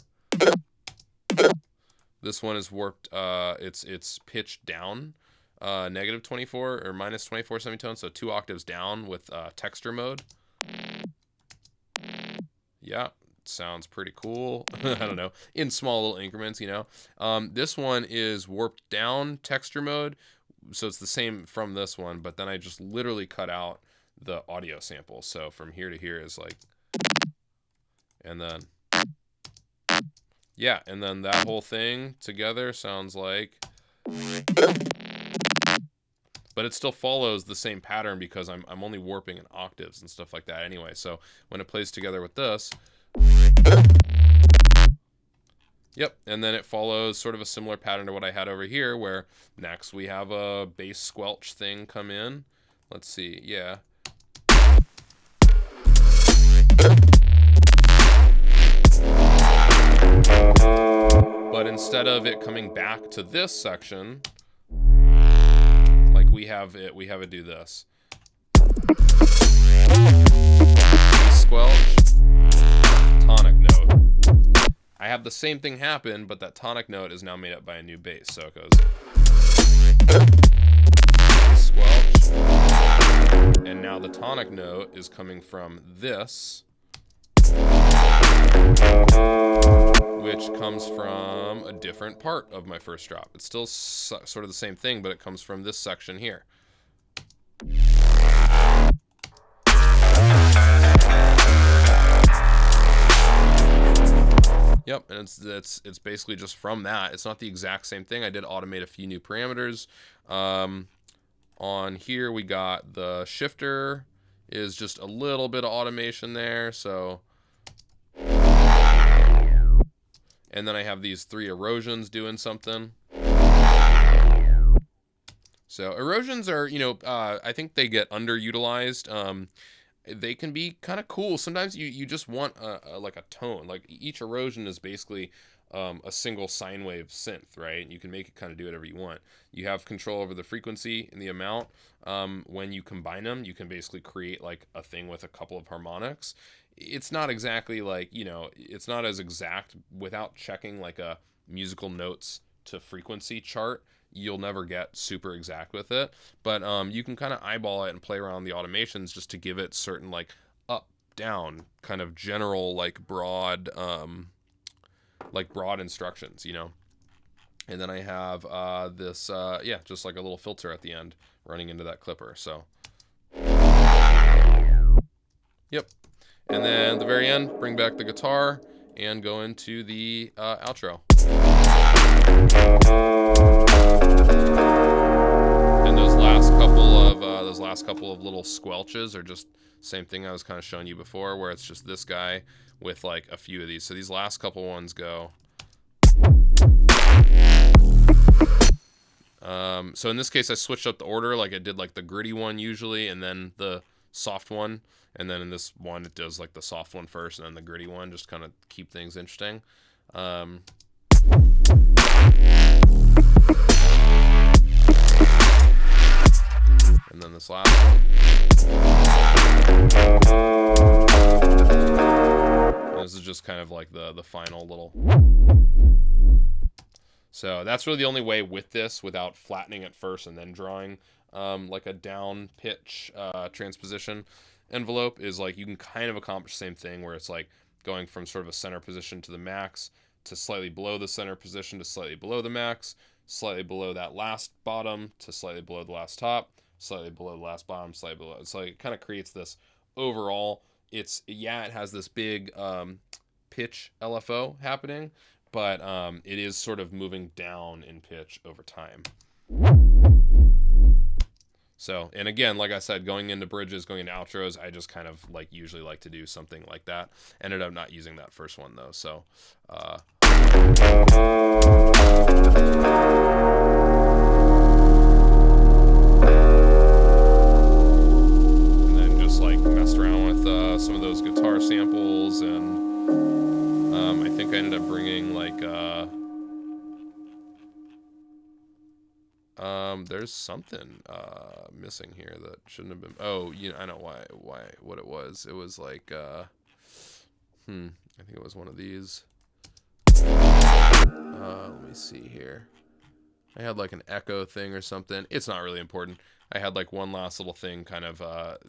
This one is warped, it's pitched down, negative 24 or minus 24 semitones, so 2 octaves down with texture mode. Yeah, sounds pretty cool. I don't know, in small little increments, you know. This one is warped down texture mode, so it's the same from this one, but then I just literally cut out the audio sample. So from here to here is like, and then, yeah, and then that whole thing together sounds like, but it still follows the same pattern because I'm only warping in octaves and stuff like that anyway. So when it plays together with this, yep, and then it follows sort of a similar pattern to what I had over here, where next we have a bass squelch thing come in. Let's see, yeah. But instead of it coming back to this section, like we have it do this. Bass squelch, tonic note. I have the same thing happen, but that tonic note is now made up by a new bass. So it goes squelch, and now the tonic note is coming from this, which comes from a different part of my first drop. It's still sort of the same thing, but it comes from this section here. Yep, and it's basically just from that. It's not the exact same thing. I did automate a few new parameters. On here we got the shifter is just a little bit of automation there. So, and then I have these 3 erosions doing something. So erosions are, you know, I think they get underutilized. They can be kind of cool. Sometimes you just want like a tone. Like each erosion is basically a single sine wave synth, right? You can make it kind of do whatever you want. You have control over the frequency and the amount. When you combine them, you can basically create like a thing with a couple of harmonics. It's not exactly like, you know, it's not as exact. Without checking like a musical notes to frequency chart, you'll never get super exact with it, but you can kind of eyeball it and play around the automations just to give it certain like up, down, kind of general like broad instructions, you know. And then I have this yeah, just like a little filter at the end running into that clipper. So yep. And then at the very end, bring back the guitar and go into the outro. And those last couple of little squelches are just same thing I was kind of showing you before, where it's just this guy with like a few of these. So these last couple ones go. So in this case, I switched up the order, like I did like the gritty one usually, and then the soft one. And then in this one, it does like the soft one first, and then the gritty one, just kind of keep things interesting. And then this last one. And this is just kind of like the final little. So that's really the only way with this, without flattening it first and then drawing like a down pitch transposition envelope, is like you can kind of accomplish the same thing, where it's like going from sort of a center position to the max, to slightly below the center position to slightly below the max, slightly below that last bottom to slightly below the last top, slightly below the last bottom, slightly below. It's like it kind of creates this overall. It has this big pitch LFO happening, but it is sort of moving down in pitch over time. So, and again, like I said, going into bridges, going into outros, I just kind of like usually like to do something like that. Ended up not using that first one though. So, and then just like messed around with some of those guitar samples, and I think I ended up bringing like there's something missing here that shouldn't have been. Oh, you know, I know what it was. It was like I think it was one of these. Let me see here. I had like an echo thing or something. It's not really important. I had like one last little thing kind of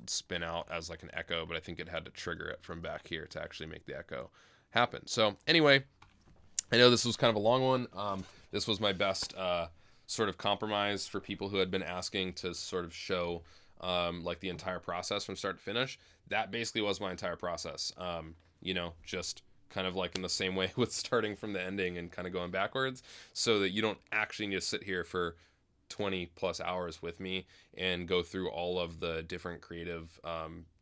spin out as like an echo, but I think it had to trigger it from back here to actually make the echo happen. So anyway, I know this was kind of a long one. This was my best sort of compromise for people who had been asking to sort of show like the entire process from start to finish. That basically was my entire process. You know, just kind of like in the same way with starting from the ending and kind of going backwards, so that you don't actually need to sit here for 20 plus hours with me and go through all of the different creative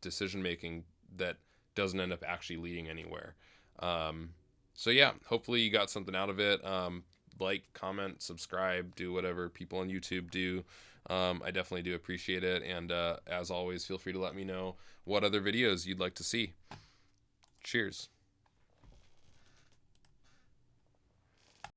decision making that doesn't end up actually leading anywhere. So yeah, hopefully you got something out of it. Like, comment, subscribe, do whatever people on YouTube do. I definitely do appreciate it. And as always, feel free to let me know what other videos you'd like to see. Cheers.